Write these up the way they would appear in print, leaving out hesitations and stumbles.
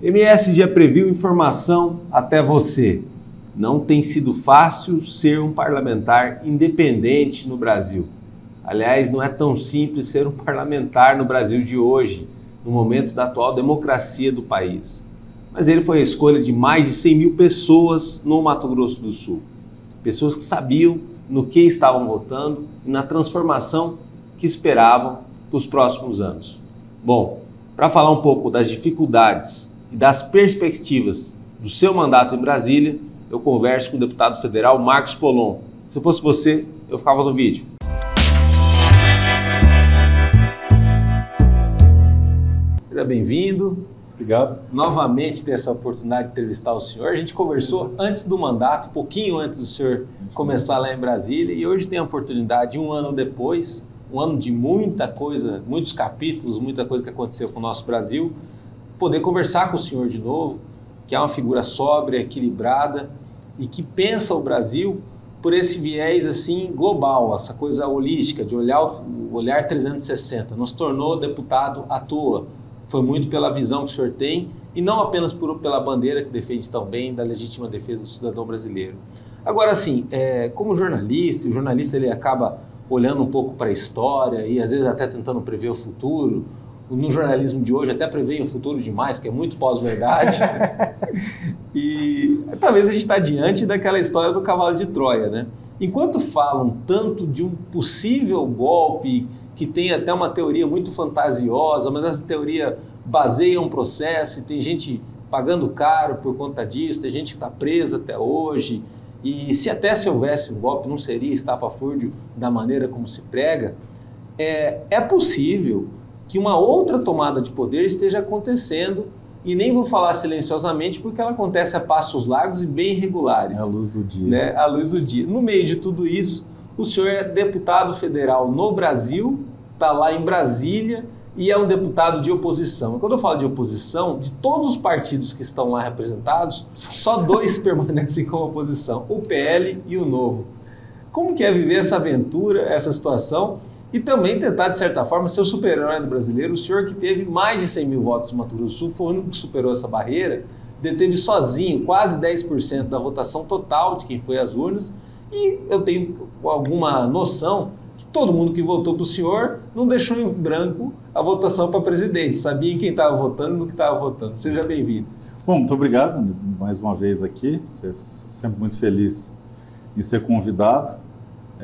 MS Dia Preview, informação até você. Não tem sido fácil ser um parlamentar independente no Brasil. Aliás, não é tão simples ser um parlamentar no Brasil de hoje, no momento da atual democracia do país. Mas ele foi a escolha de mais de 100 mil pessoas no Mato Grosso do Sul. Pessoas que sabiam no que estavam votando e na transformação que esperavam para os próximos anos. Bom, para falar um pouco das dificuldades e das perspectivas do seu mandato em Brasília, eu converso com o deputado federal Marcos Polon. Se fosse você, eu ficava no vídeo. Seja bem-vindo. Obrigado. Novamente ter essa oportunidade de entrevistar o senhor. A gente conversou antes do mandato, pouquinho antes do senhor começar lá em Brasília, e hoje tem a oportunidade, um ano depois, um ano de muita coisa, muitos capítulos, muita coisa que aconteceu com o nosso Brasil, poder conversar com o senhor de novo, que é uma figura sóbria, equilibrada e que pensa o Brasil por esse viés assim global, essa coisa holística de olhar o olhar 360. Não se tornou deputado à toa, foi muito pela visão que o senhor tem e não apenas pela bandeira que defende tão bem da legítima defesa do cidadão brasileiro. Agora, assim, como jornalista, o jornalista ele acaba olhando um pouco para a história e às vezes até tentando prever o futuro. No jornalismo de hoje até prevê o futuro demais, que é muito pós-verdade. E talvez a gente está diante daquela história do cavalo de Troia, né? Enquanto falam tanto de um possível golpe, que tem até uma teoria muito fantasiosa, mas essa teoria baseia um processo e tem gente pagando caro por conta disso, tem gente que está presa até hoje, e se houvesse um golpe não seria estapafúrdio da maneira como se prega, é possível que uma outra tomada de poder esteja acontecendo, e nem vou falar silenciosamente, porque ela acontece a passos largos e bem regulares. É a luz do dia. Né? A luz do dia. No meio de tudo isso, o senhor é deputado federal no Brasil, está lá em Brasília, e é um deputado de oposição. Quando eu falo de oposição, de todos os partidos que estão lá representados, só dois permanecem como oposição, o PL e o Novo. Como que é viver essa aventura, essa situação? E também tentar, de certa forma, ser o super-herói do brasileiro. O senhor que teve mais de 100 mil votos no Mato Grosso do Sul, foi o único que superou essa barreira, deteve sozinho quase 10% da votação total de quem foi às urnas, e eu tenho alguma noção que todo mundo que votou para o senhor não deixou em branco a votação para presidente, sabia em quem estava votando e no que estava votando. Seja bem-vindo. Bom, muito obrigado mais uma vez aqui, sempre muito feliz em ser convidado.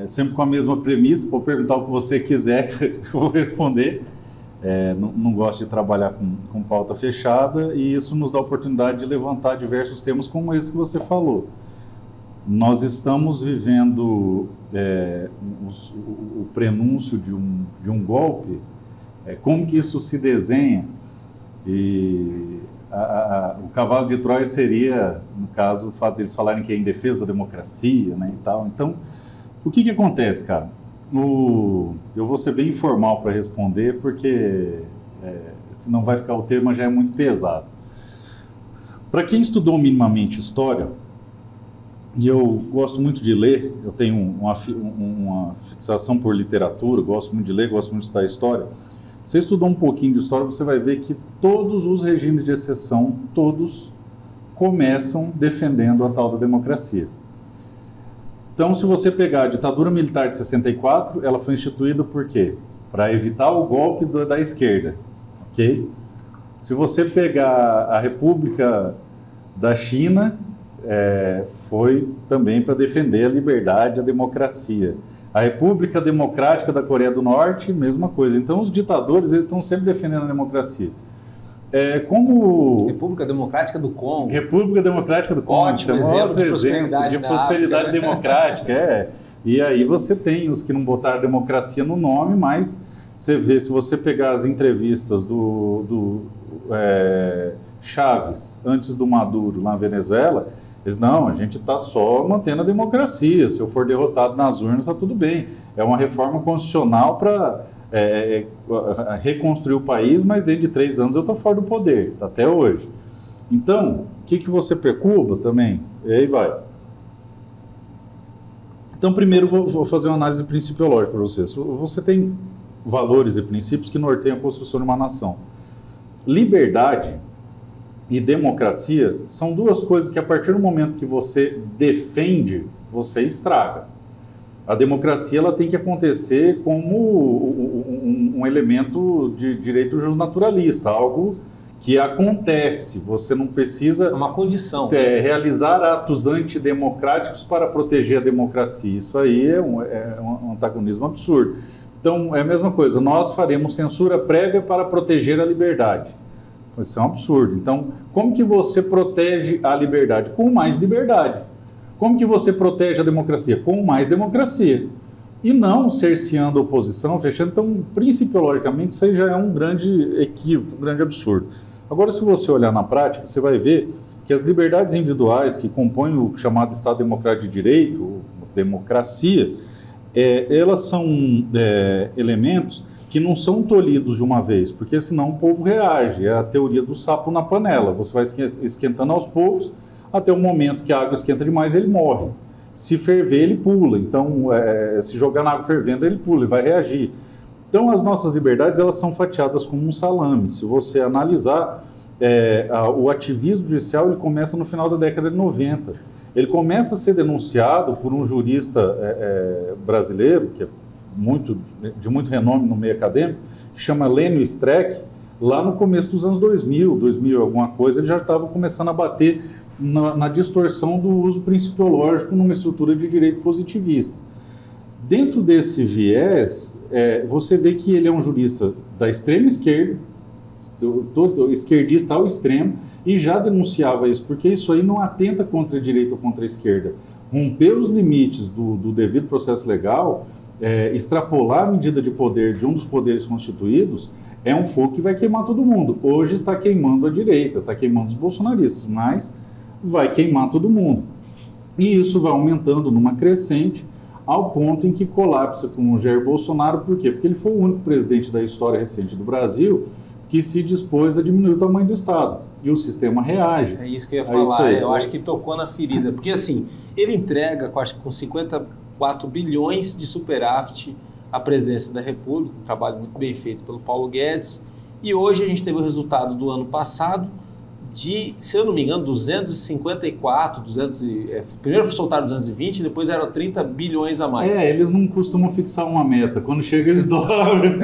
Sempre com a mesma premissa, vou perguntar o que você quiser, eu vou responder. Não gosto de trabalhar com pauta fechada e isso nos dá a oportunidade de levantar diversos temas como esse que você falou. Nós estamos vivendo o prenúncio de um golpe, como que isso se desenha, e o cavalo de Troia seria, no caso, o fato deles falarem que é em defesa da democracia, né, e tal. Então, o que acontece, cara? Eu vou ser bem informal para responder, porque senão vai ficar o termo já é muito pesado. Para quem estudou minimamente história, e eu gosto muito de ler, eu tenho uma fixação por literatura, gosto muito de ler, gosto muito de estudar história. Você estudou um pouquinho de história, você vai ver que todos os regimes de exceção, todos começam defendendo a tal da democracia. Então, se você pegar a ditadura militar de 64, ela foi instituída por quê? Para evitar o golpe da esquerda, ok? Se você pegar a República da China, foi também para defender a liberdade, a democracia. A República Democrática da Coreia do Norte, mesma coisa. Então, os ditadores, eles estão sempre defendendo a democracia. República Democrática do Congo. República Democrática do Congo. Ótimo exemplo de prosperidade África, democrática, E aí você tem os que não botaram democracia no nome, mas você vê, se você pegar as entrevistas do Chaves, antes do Maduro, lá na Venezuela, eles, não, a gente está só mantendo a democracia, se eu for derrotado nas urnas, está tudo bem. É uma reforma constitucional para reconstruir o país, mas dentro de 3 anos eu estou fora do poder, até hoje. Então, o que você perturba também? E aí vai. Então, primeiro vou fazer uma análise principiológica para vocês. Você tem valores e princípios que norteiam a construção de uma nação. Liberdade e democracia são duas coisas que, a partir do momento que você defende, você estraga. A democracia ela tem que acontecer como um elemento de direito justnaturalista, algo que acontece. Você não precisa... É uma condição. Realizar atos antidemocráticos para proteger a democracia. Isso aí é um antagonismo absurdo. Então, é a mesma coisa. Nós faremos censura prévia para proteger a liberdade. Isso é um absurdo. Então, como que você protege a liberdade? Com mais liberdade. Como que você protege a democracia? Com mais democracia. E não cerceando a oposição, fechando. Então, principiologicamente, isso aí já é um grande equívoco, um grande absurdo. Agora, se você olhar na prática, você vai ver que as liberdades individuais que compõem o chamado Estado Democrático de Direito, ou democracia, elas são elementos que não são tolhidos de uma vez, porque senão o povo reage. É a teoria do sapo na panela. Você vai esquentando aos poucos, até o momento que a água esquenta demais, ele morre. Se ferver, ele pula. Então, se jogar na água fervendo, ele pula, ele vai reagir. Então, as nossas liberdades, elas são fatiadas como um salame. Se você analisar, o ativismo judicial, ele começa no final da década de 90. Ele começa a ser denunciado por um jurista brasileiro, que é de muito renome no meio acadêmico, que chama Lênio Streck. Lá no começo dos anos 2000 alguma coisa, ele já estava começando a bater na distorção do uso principiológico numa estrutura de direito positivista. Dentro desse viés, você vê que ele é um jurista da extrema esquerda, todo esquerdista ao extremo, e já denunciava isso, porque isso aí não atenta contra a direita ou contra a esquerda. Romper os limites do devido processo legal, extrapolar a medida de poder de um dos poderes constituídos, é um fogo que vai queimar todo mundo. Hoje está queimando a direita, está queimando os bolsonaristas, mas vai queimar todo mundo. E isso vai aumentando numa crescente, ao ponto em que colapsa com o Jair Bolsonaro. Por quê? Porque ele foi o único presidente da história recente do Brasil que se dispôs a diminuir o tamanho do Estado. E o sistema reage. É isso que eu ia falar. Eu acho que tocou na ferida. Porque, assim, ele entrega, acho que com 54 bilhões de superávit à presidência da República, um trabalho muito bem feito pelo Paulo Guedes. E hoje a gente teve o resultado do ano passado de, se eu não me engano, 254, primeiro soltaram 220, depois eram 30 bilhões a mais. Eles não costumam fixar uma meta, quando chega eles dobram.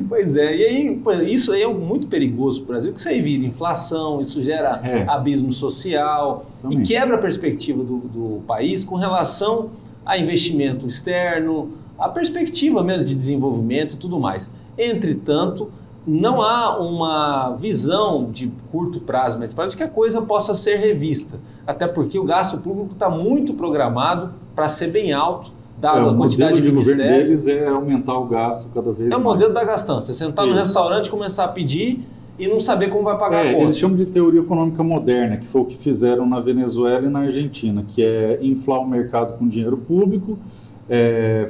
Pois é, e aí isso aí é muito perigoso para o Brasil, porque isso aí vira inflação, isso gera abismo social, também. E quebra a perspectiva do país com relação a investimento externo, a perspectiva mesmo de desenvolvimento e tudo mais. Entretanto, não há uma visão de curto prazo, médio prazo, de que a coisa possa ser revista. Até porque o gasto público está muito programado para ser bem alto, dado a quantidade de ministérios. O governo deles é aumentar o gasto cada vez mais. É o modelo da gastança. Você sentar no restaurante e começar a pedir e não saber como vai pagar a conta. Eles chamam de teoria econômica moderna, que foi o que fizeram na Venezuela e na Argentina, que é inflar o mercado com dinheiro público,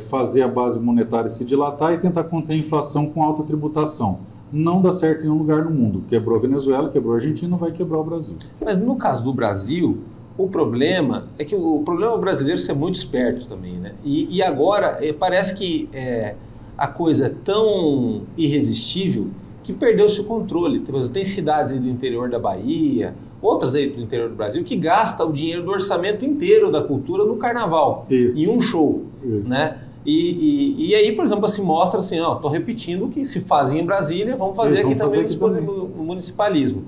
fazer a base monetária se dilatar e tentar conter a inflação com alta tributação. Não dá certo em nenhum lugar no mundo. Quebrou a Venezuela, quebrou a Argentina, vai quebrar o Brasil. Mas no caso do Brasil, o problema é que o problema brasileiro é ser muito esperto também, né? E agora parece que a coisa é tão irresistível que perdeu-se o controle. Tem cidades aí do interior da Bahia, outras aí do interior do Brasil, que gastam o dinheiro do orçamento inteiro da cultura no carnaval, em um show, né? E aí, por exemplo, assim, mostra assim, estou repetindo o que se fazia em Brasília, vamos fazer aqui também no municipalismo.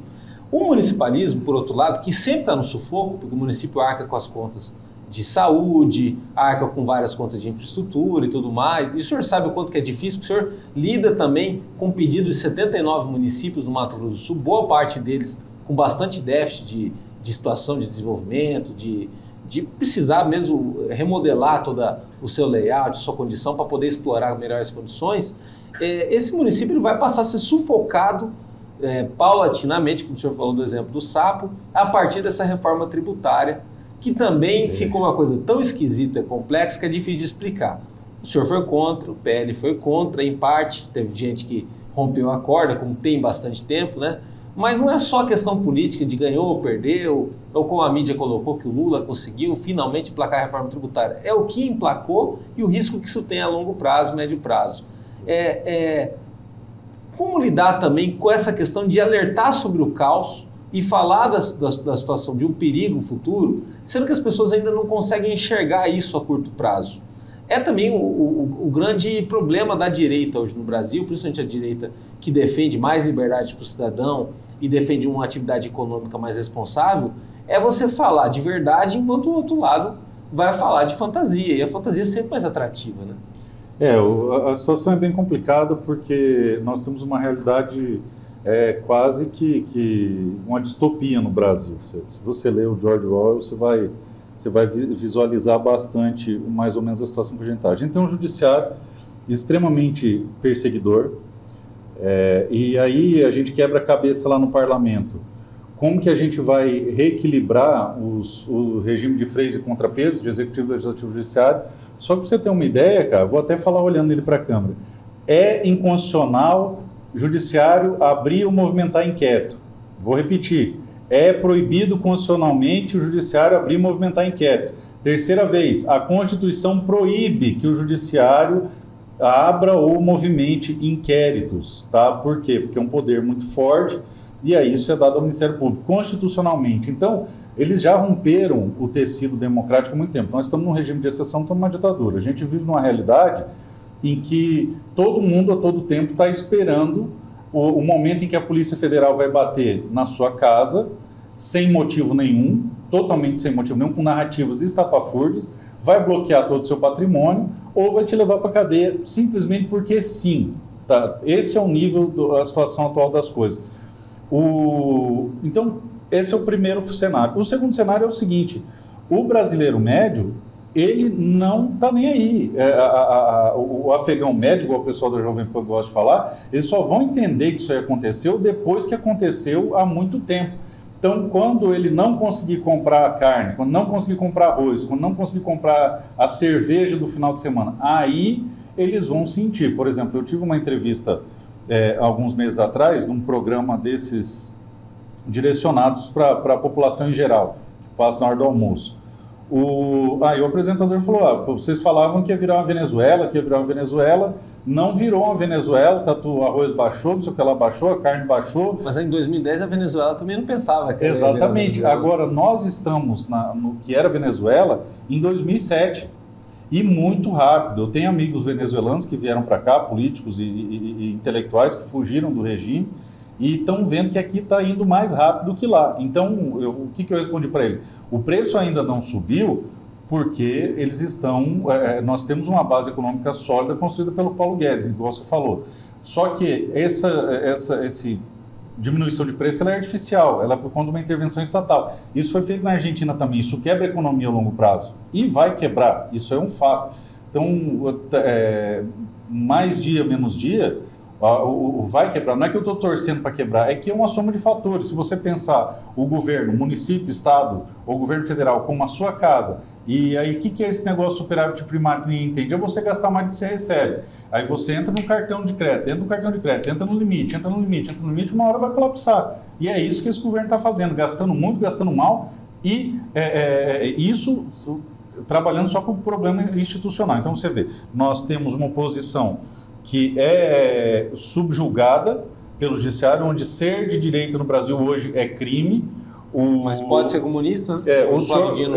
O municipalismo, por outro lado, que sempre está no sufoco, porque o município arca com as contas de saúde, arca com várias contas de infraestrutura e tudo mais. E o senhor sabe o quanto que é difícil, porque o senhor lida também com pedidos de 79 municípios no Mato Grosso do Sul, boa parte deles com bastante déficit de situação de desenvolvimento, de precisar mesmo remodelar todo o seu layout, sua condição para poder explorar melhores condições. Esse município ele vai passar a ser sufocado paulatinamente, como o senhor falou do exemplo do sapo, a partir dessa reforma tributária, que também ficou uma coisa tão esquisita e complexa que é difícil de explicar. O senhor foi contra, o PL foi contra, em parte, teve gente que rompeu a corda, como tem bastante tempo, né? Mas não é só questão política de ganhou ou perdeu, ou como a mídia colocou que o Lula conseguiu finalmente emplacar a reforma tributária. É o que emplacou e o risco que isso tem a longo prazo, médio prazo. Como lidar também com essa questão de alertar sobre o caos, e falar da situação de um perigo futuro, sendo que as pessoas ainda não conseguem enxergar isso a curto prazo. É também o grande problema da direita hoje no Brasil, principalmente a direita que defende mais liberdade para o cidadão e defende uma atividade econômica mais responsável, é você falar de verdade enquanto o outro lado vai falar de fantasia, e a fantasia é sempre mais atrativa, né? A situação é bem complicada porque nós temos uma realidade quase que uma distopia no Brasil. Se você ler o George Orwell, você vai visualizar bastante mais ou menos a situação que a gente está. A gente tem um judiciário extremamente perseguidor, e aí a gente quebra a cabeça lá no parlamento. Como que a gente vai reequilibrar o regime de freios e contrapesos, de executivo, legislativo e judiciário? Só para você ter uma ideia, cara, vou até falar olhando ele para a câmera. É inconstitucional judiciário abrir ou movimentar inquérito. Vou repetir. É proibido constitucionalmente o judiciário abrir e movimentar inquérito. Terceira vez, a Constituição proíbe que o judiciário abra ou movimente inquéritos, tá? Por quê? Porque é um poder muito forte e aí isso é dado ao Ministério Público constitucionalmente. Então, eles já romperam o tecido democrático há muito tempo. Nós estamos num regime de exceção, estamos numa ditadura. A gente vive numa realidade em que todo mundo a todo tempo está esperando o momento em que a Polícia Federal vai bater na sua casa, sem motivo nenhum, totalmente sem motivo nenhum, com narrativas estapafúrdias, vai bloquear todo o seu patrimônio ou vai te levar para a cadeia simplesmente porque sim. Tá? Esse é o nível da situação atual das coisas. Então, esse é o primeiro cenário. O segundo cenário é o seguinte: o brasileiro médio, ele não está nem aí. O afegão médio, igual o pessoal da Jovem Pan gosta de falar, eles só vão entender que isso aí aconteceu depois que aconteceu há muito tempo. Então, quando ele não conseguir comprar carne, quando não conseguir comprar arroz, quando não conseguir comprar a cerveja do final de semana, aí eles vão sentir. Por exemplo, eu tive uma entrevista alguns meses atrás, num programa desses direcionados para a população em geral, que passa na hora do almoço. O apresentador falou, vocês falavam que ia virar uma Venezuela, não virou uma Venezuela, o arroz baixou, não sei o que ela baixou, a carne baixou. Mas em 2010 a Venezuela também não pensava que exatamente. Agora, nós estamos no que era Venezuela em 2007, e muito rápido. Eu tenho amigos venezuelanos que vieram para cá, políticos e intelectuais que fugiram do regime, e estão vendo que aqui está indo mais rápido que lá. Então, o que eu respondi para ele? O preço ainda não subiu porque eles estão... nós temos uma base econômica sólida construída pelo Paulo Guedes, igual você falou. Só que essa diminuição de preço ela é artificial, ela é por conta de uma intervenção estatal. Isso foi feito na Argentina também, isso quebra a economia a longo prazo. E vai quebrar, isso é um fato. Então, mais dia, menos dia... vai quebrar. Não é que eu estou torcendo para quebrar, é que é uma soma de fatores. Se você pensar o governo, município, estado ou governo federal como a sua casa, e aí o que é esse negócio superávit primário que ninguém entende? É você gastar mais do que você recebe. Aí você entra no cartão de crédito, entra no limite, uma hora vai colapsar. E é isso que esse governo está fazendo, gastando muito, gastando mal, e isso trabalhando só com o problema institucional. Então você vê, nós temos uma oposição que é subjugada pelo judiciário, onde ser de direita no Brasil hoje é crime. Mas pode ser comunista, né?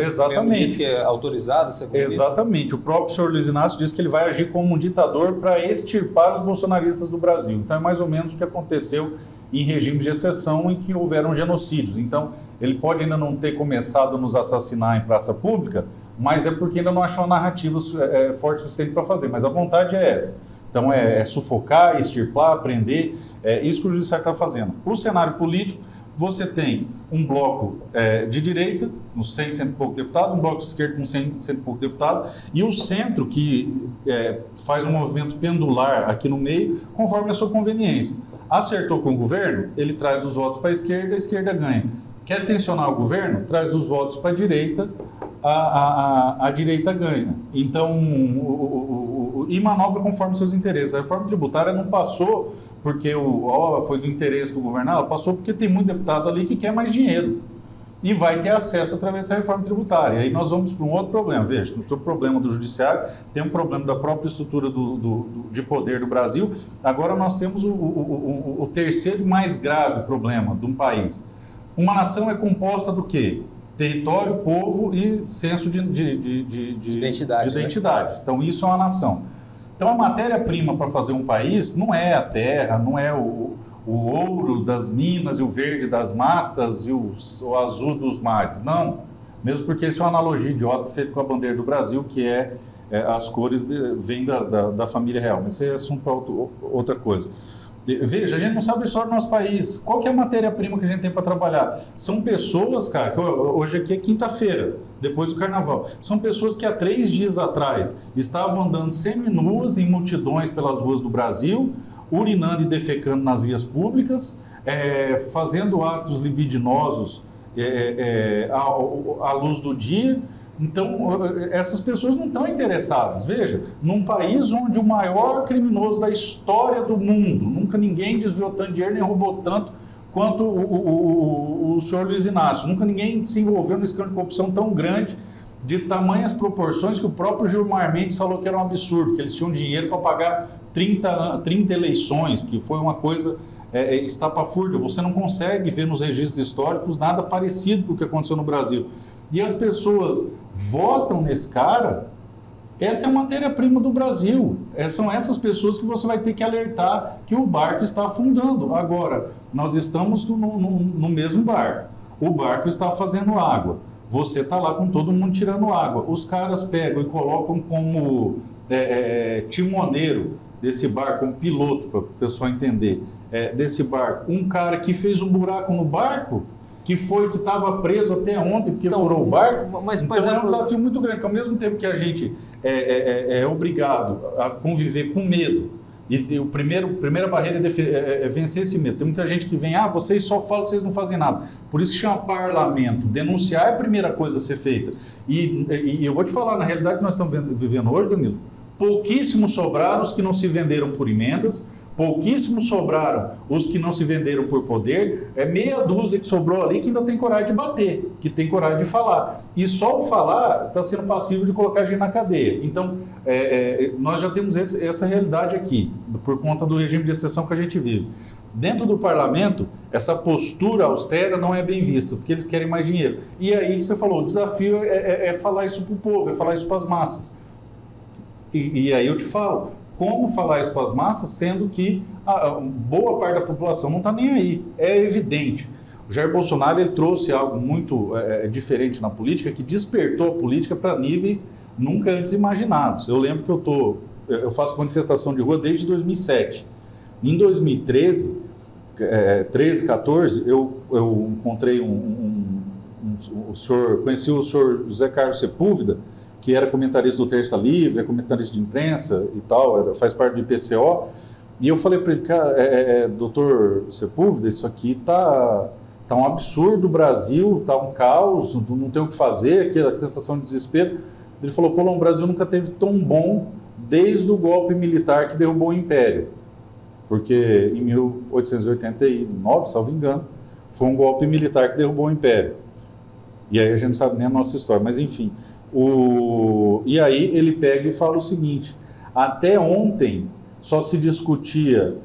Exatamente. Diz que é autorizado ser comunista. Exatamente. O próprio senhor Luiz Inácio diz que ele vai agir como um ditador para extirpar os bolsonaristas do Brasil. Então é mais ou menos o que aconteceu em regimes de exceção em que houveram genocídios. Então ele pode ainda não ter começado a nos assassinar em praça pública, mas é porque ainda não achou a narrativa forte o suficiente para fazer. Mas a vontade é essa. Então é sufocar, extirpar, prender, isso que o judiciário está fazendo. Para o cenário político, você tem um bloco de direita, com 100, 100 e pouco deputado, um bloco de esquerda com 100, 100 e pouco deputado, e o centro que faz um movimento pendular aqui no meio, conforme a sua conveniência. Acertou com o governo, ele traz os votos para a esquerda ganha. Quer tensionar o governo, traz os votos para a direita, a direita ganha. Então, e manobra conforme seus interesses. A reforma tributária não passou porque foi do interesse do governo, ela passou porque tem muito deputado ali que quer mais dinheiro e vai ter acesso através dessa reforma tributária. Aí nós vamos para um outro problema. Veja, tem o problema do judiciário, tem um problema da própria estrutura de poder do Brasil. Agora nós temos o terceiro mais grave problema de um país. Uma nação é composta do quê? Território, povo e senso de identidade. Né? Então, isso é uma nação. Então, a matéria-prima para fazer um país não é a terra, não é o ouro das minas e o verde das matas e o azul dos mares. Não. Mesmo porque isso é uma analogia idiota feita com a bandeira do Brasil, que as cores vêm da família real. Mas isso é assunto para outra coisa. Veja, a gente não sabe a história do nosso país. Qual que é a matéria-prima que a gente tem para trabalhar? São pessoas, cara, que hoje aqui é quinta-feira, depois do carnaval. São pessoas que há 3 dias atrás estavam andando seminuas em multidões pelas ruas do Brasil, urinando e defecando nas vias públicas, fazendo atos libidinosos à luz do dia. Então, essas pessoas não estão interessadas. Veja, num país onde o maior criminoso da história do mundo, nunca ninguém desviou tanto dinheiro nem roubou tanto quanto o senhor Luiz Inácio, nunca ninguém se envolveu num escândalo de corrupção tão grande, de tamanhas proporções, que o próprio Gilmar Mendes falou que era um absurdo, que eles tinham dinheiro para pagar 30 eleições, que foi uma coisa estapafúrdia. Você não consegue ver nos registros históricos nada parecido com o que aconteceu no Brasil. E as pessoas votam nesse cara. Essa é a matéria-prima do Brasil. São essas pessoas que você vai ter que alertar que o barco está afundando. Agora, nós estamos no mesmo barco. O barco está fazendo água. Você está lá com todo mundo tirando água. Os caras pegam e colocam como timoneiro desse barco, como piloto, para o pessoal entender, desse barco, um cara que fez um buraco no barco, que estava preso até ontem porque furou o barco. Mas, então, é um desafio muito grande, porque ao mesmo tempo que a gente é obrigado a conviver com medo, e a primeira barreira é vencer esse medo. Tem muita gente que vem, vocês só falam, vocês não fazem nada. Por isso que chama parlamento. Denunciar é a primeira coisa a ser feita. E eu vou te falar, na realidade que nós estamos vivendo hoje, Danilo, pouquíssimos sobraram os que não se venderam por emendas, pouquíssimos sobraram os que não se venderam por poder, meia dúzia que sobrou ali que ainda tem coragem de bater, que tem coragem de falar. E só o falar está sendo passivo de colocar a gente na cadeia. Então, nós já temos essa realidade aqui, por conta do regime de exceção que a gente vive. Dentro do parlamento, essa postura austera não é bem vista, porque eles querem mais dinheiro. E aí que você falou, o desafio é falar isso para o povo, é falar isso para as massas. E aí eu te falo, como falar isso para as massas, sendo que boa parte da população não está nem aí, é evidente. O Jair Bolsonaro ele trouxe algo muito diferente na política, que despertou a política para níveis nunca antes imaginados. Eu lembro que eu faço manifestação de rua desde 2007. Em 2013, 14, eu encontrei conheci o senhor José Carlos Sepúlveda, que era comentarista do Terça Livre, é comentarista de imprensa e tal, faz parte do IPCO, e eu falei para ele, cara, doutor Sepúlveda, isso aqui tá um absurdo, o Brasil tá um caos, não tem o que fazer, aquela sensação de desespero. Ele falou, o Brasil nunca teve tão bom desde o golpe militar que derrubou o Império, porque em 1889, salvo engano, foi um golpe militar que derrubou o Império. E aí a gente não sabe nem a nossa história, mas enfim. E aí ele pega e fala o seguinte, até ontem só se discutia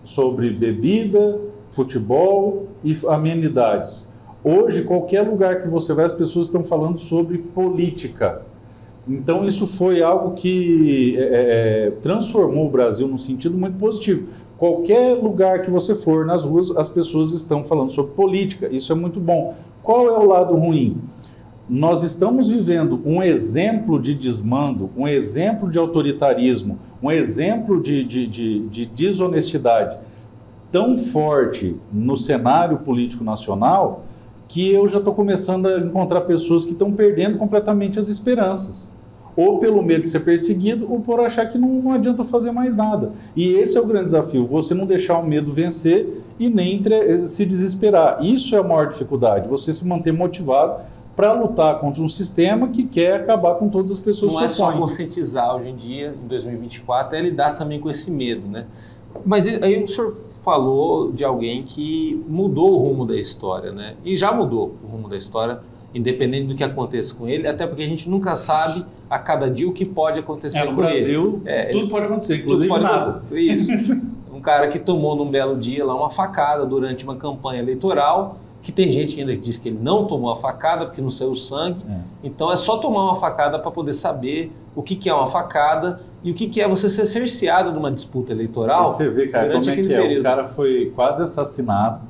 sobre bebida, futebol e amenidades. Hoje, qualquer lugar que você vai, as pessoas estão falando sobre política. Então isso foi algo que transformou o Brasil num sentido muito positivo. Qualquer lugar que você for nas ruas, as pessoas estão falando sobre política. Isso é muito bom. Qual é o lado ruim? Nós estamos vivendo um exemplo de desmando, um exemplo de autoritarismo, um exemplo de desonestidade tão forte no cenário político nacional que eu já estou começando a encontrar pessoas que estão perdendo completamente as esperanças. Ou pelo medo de ser perseguido, ou por achar que não adianta fazer mais nada. E esse é o grande desafio, você não deixar o medo vencer e nem se desesperar. Isso é a maior dificuldade, você se manter motivado para lutar contra um sistema que quer acabar com todas as pessoas. Não é só conscientizar hoje em dia, em 2024, é lidar também com esse medo, né? Mas aí o senhor falou de alguém que mudou o rumo da história, né? E já mudou o rumo da história, independente do que aconteça com ele, até porque a gente nunca sabe a cada dia o que pode acontecer com Brasil, ele. Tudo pode acontecer, inclusive nada. Isso. Um cara que tomou num belo dia lá uma facada durante uma campanha eleitoral, que tem gente ainda que diz que ele não tomou a facada porque não saiu sangue. Então é só tomar uma facada para poder saber o que é uma facada e o que é você ser cerceado de uma disputa eleitoral. Você vê, cara, como é que é. Período. O cara foi quase assassinado,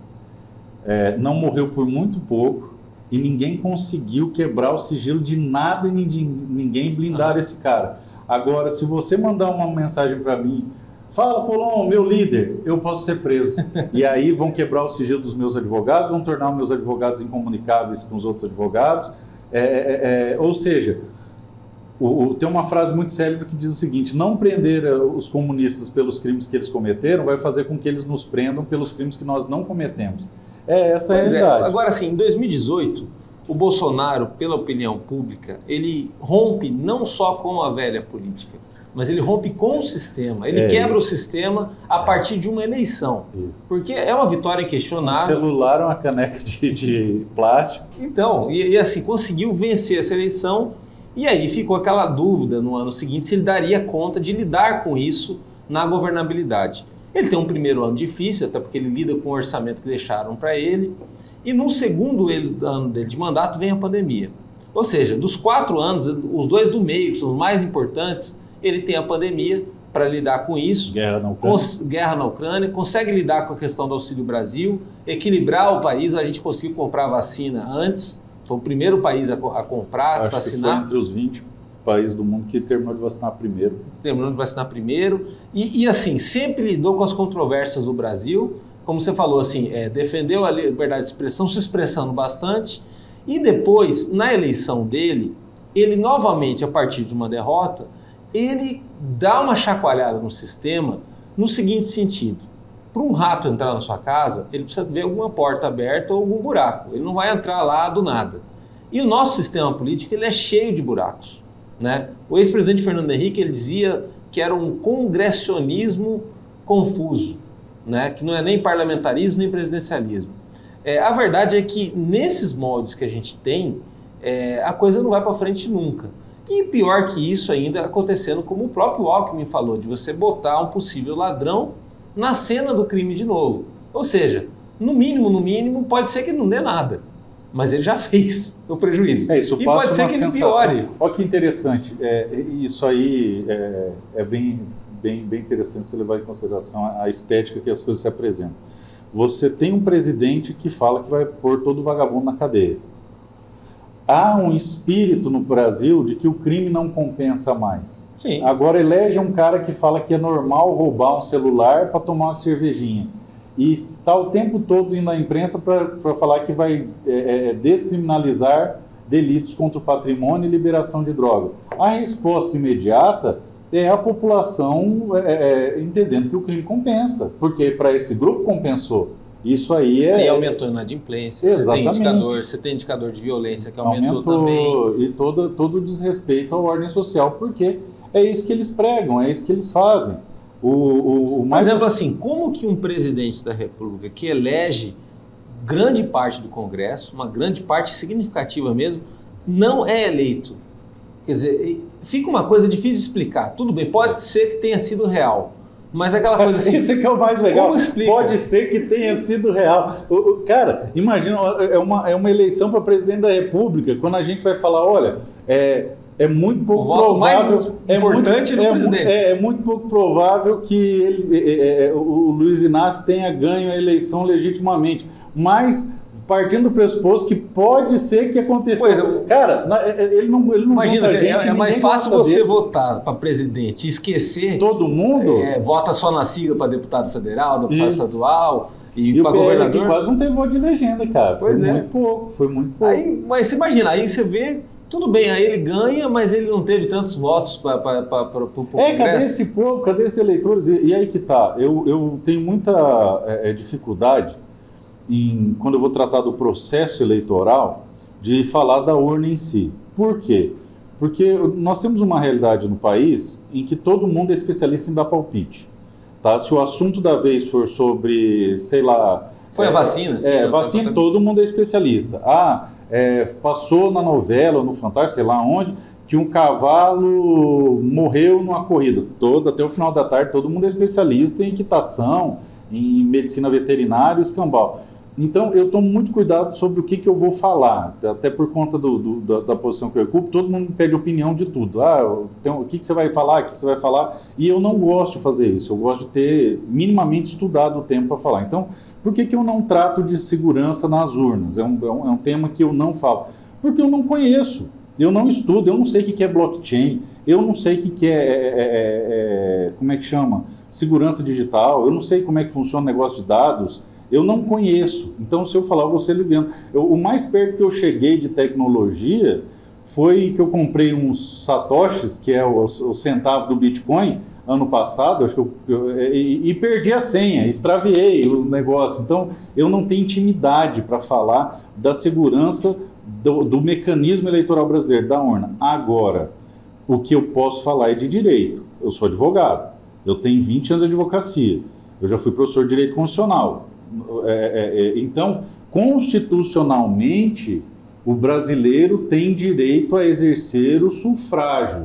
não morreu por muito pouco e ninguém conseguiu quebrar o sigilo de nada e ninguém blindar esse cara. Agora, se você mandar uma mensagem para mim, fala, Polon, meu líder, eu posso ser preso. E aí vão quebrar o sigilo dos meus advogados, vão tornar os meus advogados incomunicáveis com os outros advogados. Ou seja, tem uma frase muito célebre que diz o seguinte: não prender os comunistas pelos crimes que eles cometeram vai fazer com que eles nos prendam pelos crimes que nós não cometemos. Essa é a realidade. Agora, sim, em 2018, o Bolsonaro, pela opinião pública, ele rompe não só com a velha política, mas ele rompe com o sistema. Ele quebra o sistema a partir de uma eleição. Isso. Porque é uma vitória inquestionável. Um celular, uma caneca de plástico. Então, e assim, conseguiu vencer essa eleição. E aí ficou aquela dúvida no ano seguinte se ele daria conta de lidar com isso na governabilidade. Ele tem um primeiro ano difícil, até porque ele lida com o orçamento que deixaram para ele. E no segundo ano dele de mandato vem a pandemia. Ou seja, dos 4 anos, os 2 do meio, que são os mais importantes, ele tem a pandemia para lidar com isso. Guerra na Ucrânia, consegue lidar com a questão do Auxílio Brasil, equilibrar o país. A gente conseguiu comprar vacina antes, foi o primeiro país a comprar, se vacinar. Acho que foi entre os 20 países do mundo que terminou de vacinar primeiro. E assim, sempre lidou com as controvérsias do Brasil. Como você falou, assim, defendeu a liberdade de expressão, se expressando bastante. E depois, na eleição dele, ele novamente, a partir de uma derrota, ele dá uma chacoalhada no sistema no seguinte sentido: para um rato entrar na sua casa, ele precisa ver alguma porta aberta ou algum buraco. Ele não vai entrar lá do nada. E o nosso sistema político ele é cheio de buracos, né? O ex-presidente Fernando Henrique ele dizia que era um congressionismo confuso, né? Que não é nem parlamentarismo nem presidencialismo. A verdade é que nesses moldes que a gente tem, a coisa não vai para frente nunca. E pior que isso ainda acontecendo, como o próprio Alckmin falou, de você botar um possível ladrão na cena do crime de novo. Ou seja, no mínimo, pode ser que não dê nada. Mas ele já fez o prejuízo. Isso e pode ser que ele piore. Olha que interessante. Isso aí é bem interessante você levar em consideração a estética que as coisas se apresentam. Você tem um presidente que fala que vai pôr todo vagabundo na cadeia. Há um espírito no Brasil de que o crime não compensa mais. Sim. Agora elege um cara que fala que é normal roubar um celular para tomar uma cervejinha. E está o tempo todo indo na imprensa para falar que vai descriminalizar delitos contra o patrimônio e liberação de droga. A resposta imediata é a população entendendo que o crime compensa, porque para esse grupo compensou. Isso aí E aumentou a inadimplência. Exatamente. Você tem indicador de violência que aumentou também. E todo o desrespeito à ordem social, porque é isso que eles pregam, é isso que eles fazem. Por exemplo, assim, como que um presidente da República que elege grande parte do Congresso, uma grande parte significativa mesmo, não é eleito? Quer dizer, fica uma coisa difícil de explicar. Tudo bem, pode ser que tenha sido real. Mas aquela coisa assim... Isso que é o mais legal. Pode ser que tenha sido real. Cara, imagina, é uma eleição para presidente da República, quando a gente vai falar, olha, é muito pouco provável... O voto mais importante do presidente. É muito pouco provável que o Luiz Inácio tenha ganho a eleição legitimamente. Mas... partindo do pressuposto que pode ser que aconteceu. Cara, ele não imagina, gente, é mais fácil você votar para presidente e esquecer. Todo mundo? Vota só na sigla para deputado federal, deputado estadual e para governador. governador. Que quase não teve voto de legenda, cara. Foi muito pouco. Aí, mas você imagina, aí você vê, tudo bem, aí ele ganha, mas ele não teve tantos votos para o Congresso. Cadê esse povo, cadê esses eleitores? E aí que tá, eu tenho muita dificuldade quando eu vou tratar do processo eleitoral, de falar da urna em si. Por quê? Porque nós temos uma realidade no país em que todo mundo é especialista em dar palpite. Tá? Se o assunto da vez for sobre, sei lá... Foi a vacina? Sim, vacina, todo mundo é especialista. Passou na novela, no Fantástico, sei lá onde, que um cavalo morreu numa corrida. Até o final da tarde, todo mundo é especialista em equitação, em medicina veterinária e escambau. Então, eu tomo muito cuidado sobre o que eu vou falar, até por conta da posição que eu ocupo, todo mundo me pede opinião de tudo. Então, o que você vai falar, o que você vai falar, e eu não gosto de fazer isso, eu gosto de ter minimamente estudado o tema para falar. Então, por que eu não trato de segurança nas urnas? É um tema que eu não falo. Porque eu não conheço, eu não estudo, eu não sei o que é blockchain, eu não sei o que é, como é que chama, segurança digital, eu não sei como é que funciona o negócio de dados. Eu não conheço. Então, se eu falar, eu vou ser liviano. O mais perto que eu cheguei de tecnologia foi que eu comprei uns satoshis, que é o centavo do Bitcoin, ano passado, acho que e perdi a senha, extraviei o negócio. Então, eu não tenho intimidade para falar da segurança do mecanismo eleitoral brasileiro, da urna. Agora, o que eu posso falar é de direito. Eu sou advogado, eu tenho 20 anos de advocacia, eu já fui professor de direito constitucional. Então, constitucionalmente, o brasileiro tem direito a exercer o sufrágio.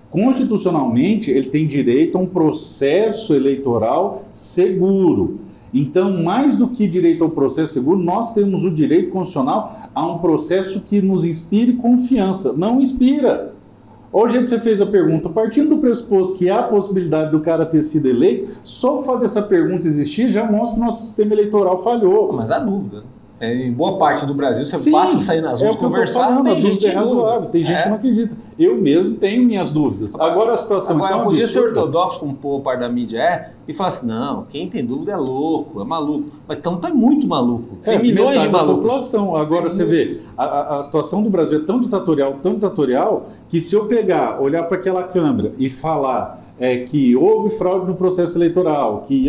Constitucionalmente, ele tem direito a um processo eleitoral seguro. Então, mais do que direito ao processo seguro, nós temos o direito constitucional a um processo que nos inspire confiança. Não inspira. Hoje você fez a pergunta, partindo do pressuposto que há a possibilidade do cara ter sido eleito, só o fato dessa pergunta existir já mostra que o nosso sistema eleitoral falhou. Mas há dúvida, né? Em boa parte do Brasil, você passa a sair nas ruas conversar, não tem gente razoável, tem gente que não acredita. Eu mesmo tenho minhas dúvidas. Agora a situação Agora, podia ser ortodoxo, como boa parte da mídia e falar assim, não, quem tem dúvida é louco, é maluco. Mas então tá muito maluco. Tem milhões de malucos. População. Agora você vê, a situação do Brasil é tão ditatorial, que se eu olhar para aquela câmera e falar que houve fraude no processo eleitoral, que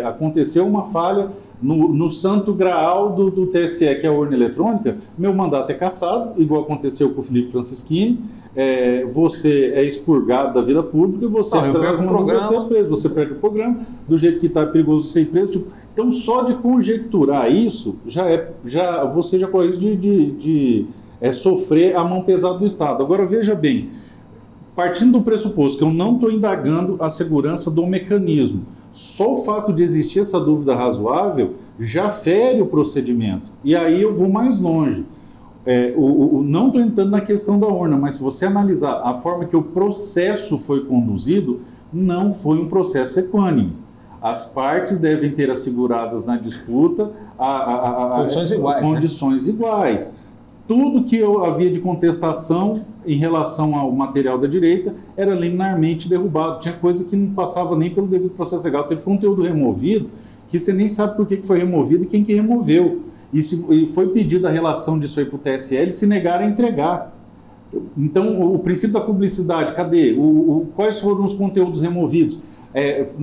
aconteceu uma falha no santo graal do TSE, que é a urna eletrônica, meu mandato é cassado, igual aconteceu com o Felipe Francischini, você é expurgado da vida pública, você é preso, você perde o programa, do jeito que está perigoso ser preso. Então, só de conjecturar isso, você já corre de sofrer a mão pesada do Estado. Agora, veja bem, partindo do pressuposto que eu não estou indagando a segurança do mecanismo, só o fato de existir essa dúvida razoável já fere o procedimento. E aí eu vou mais longe. Não estou entrando na questão da urna, mas se você analisar a forma que o processo foi conduzido, não foi um processo equânime. As partes devem ter asseguradas na disputa condições iguais. Tudo que havia de contestação em relação ao material da direita era liminarmente derrubado. Tinha coisa que não passava nem pelo devido processo legal. Teve conteúdo removido que você nem sabe por que foi removido e quem que removeu. E foi pedida a relação disso aí para o TSE, eles se negaram a entregar. Então, o princípio da publicidade, cadê? Quais foram os conteúdos removidos?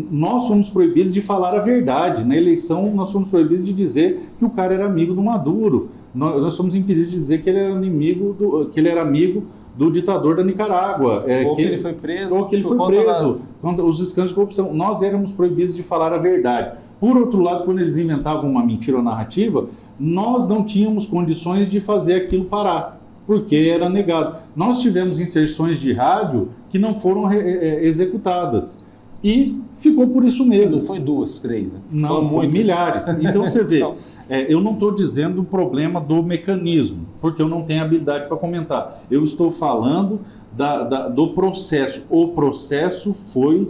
Nós fomos proibidos de falar a verdade. Na eleição, nós fomos proibidos de dizer que o cara era amigo do Maduro. Nós fomos impedidos de dizer que ele era amigo do ditador da Nicarágua. Ou que ele foi preso. Ou que ele foi preso. Os escândalos de corrupção. Nós éramos proibidos de falar a verdade. Por outro lado, quando eles inventavam uma mentira ou narrativa, nós não tínhamos condições de fazer aquilo parar, porque era negado. Nós tivemos inserções de rádio que não foram executadas. E ficou por isso mesmo. Não foi 2, 3, né? Não, foi milhares. Então você vê, eu não estou dizendo o problema do mecanismo, porque eu não tenho habilidade para comentar. Eu estou falando do processo. O processo foi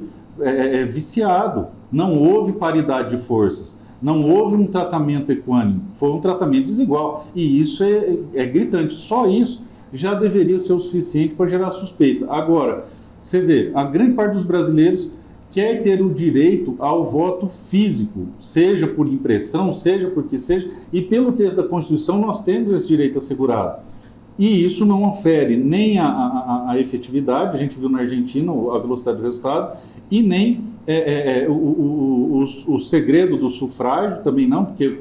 viciado. Não houve paridade de forças. Não houve um tratamento equânime. Foi um tratamento desigual. E isso é gritante. Só isso já deveria ser o suficiente para gerar suspeita. Agora, você vê, a grande parte dos brasileiros quer ter o direito ao voto físico, seja por impressão, seja porque seja, e pelo texto da Constituição nós temos esse direito assegurado. E isso não ofere nem a efetividade, a gente viu na Argentina a velocidade do resultado, e nem o segredo do sufrágio, também não, porque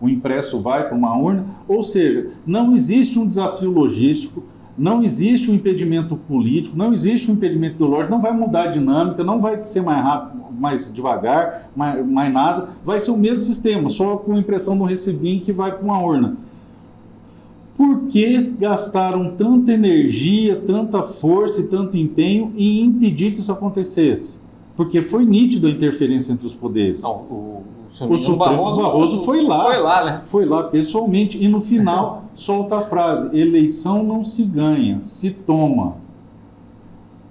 o impresso vai para uma urna, ou seja, não existe um desafio logístico, não existe um impedimento político, não existe um impedimento ideológico, não vai mudar a dinâmica, não vai ser mais rápido, mais devagar, mais nada, vai ser o mesmo sistema, só com impressão do recibinho que vai para uma urna. Por que gastaram tanta energia, tanta força e tanto empenho em impedir que isso acontecesse? Porque foi nítido a interferência entre os poderes. Não, o O Supremo Barroso foi lá. Foi lá, né? Foi lá pessoalmente. E no final solta a frase: eleição não se ganha, se toma.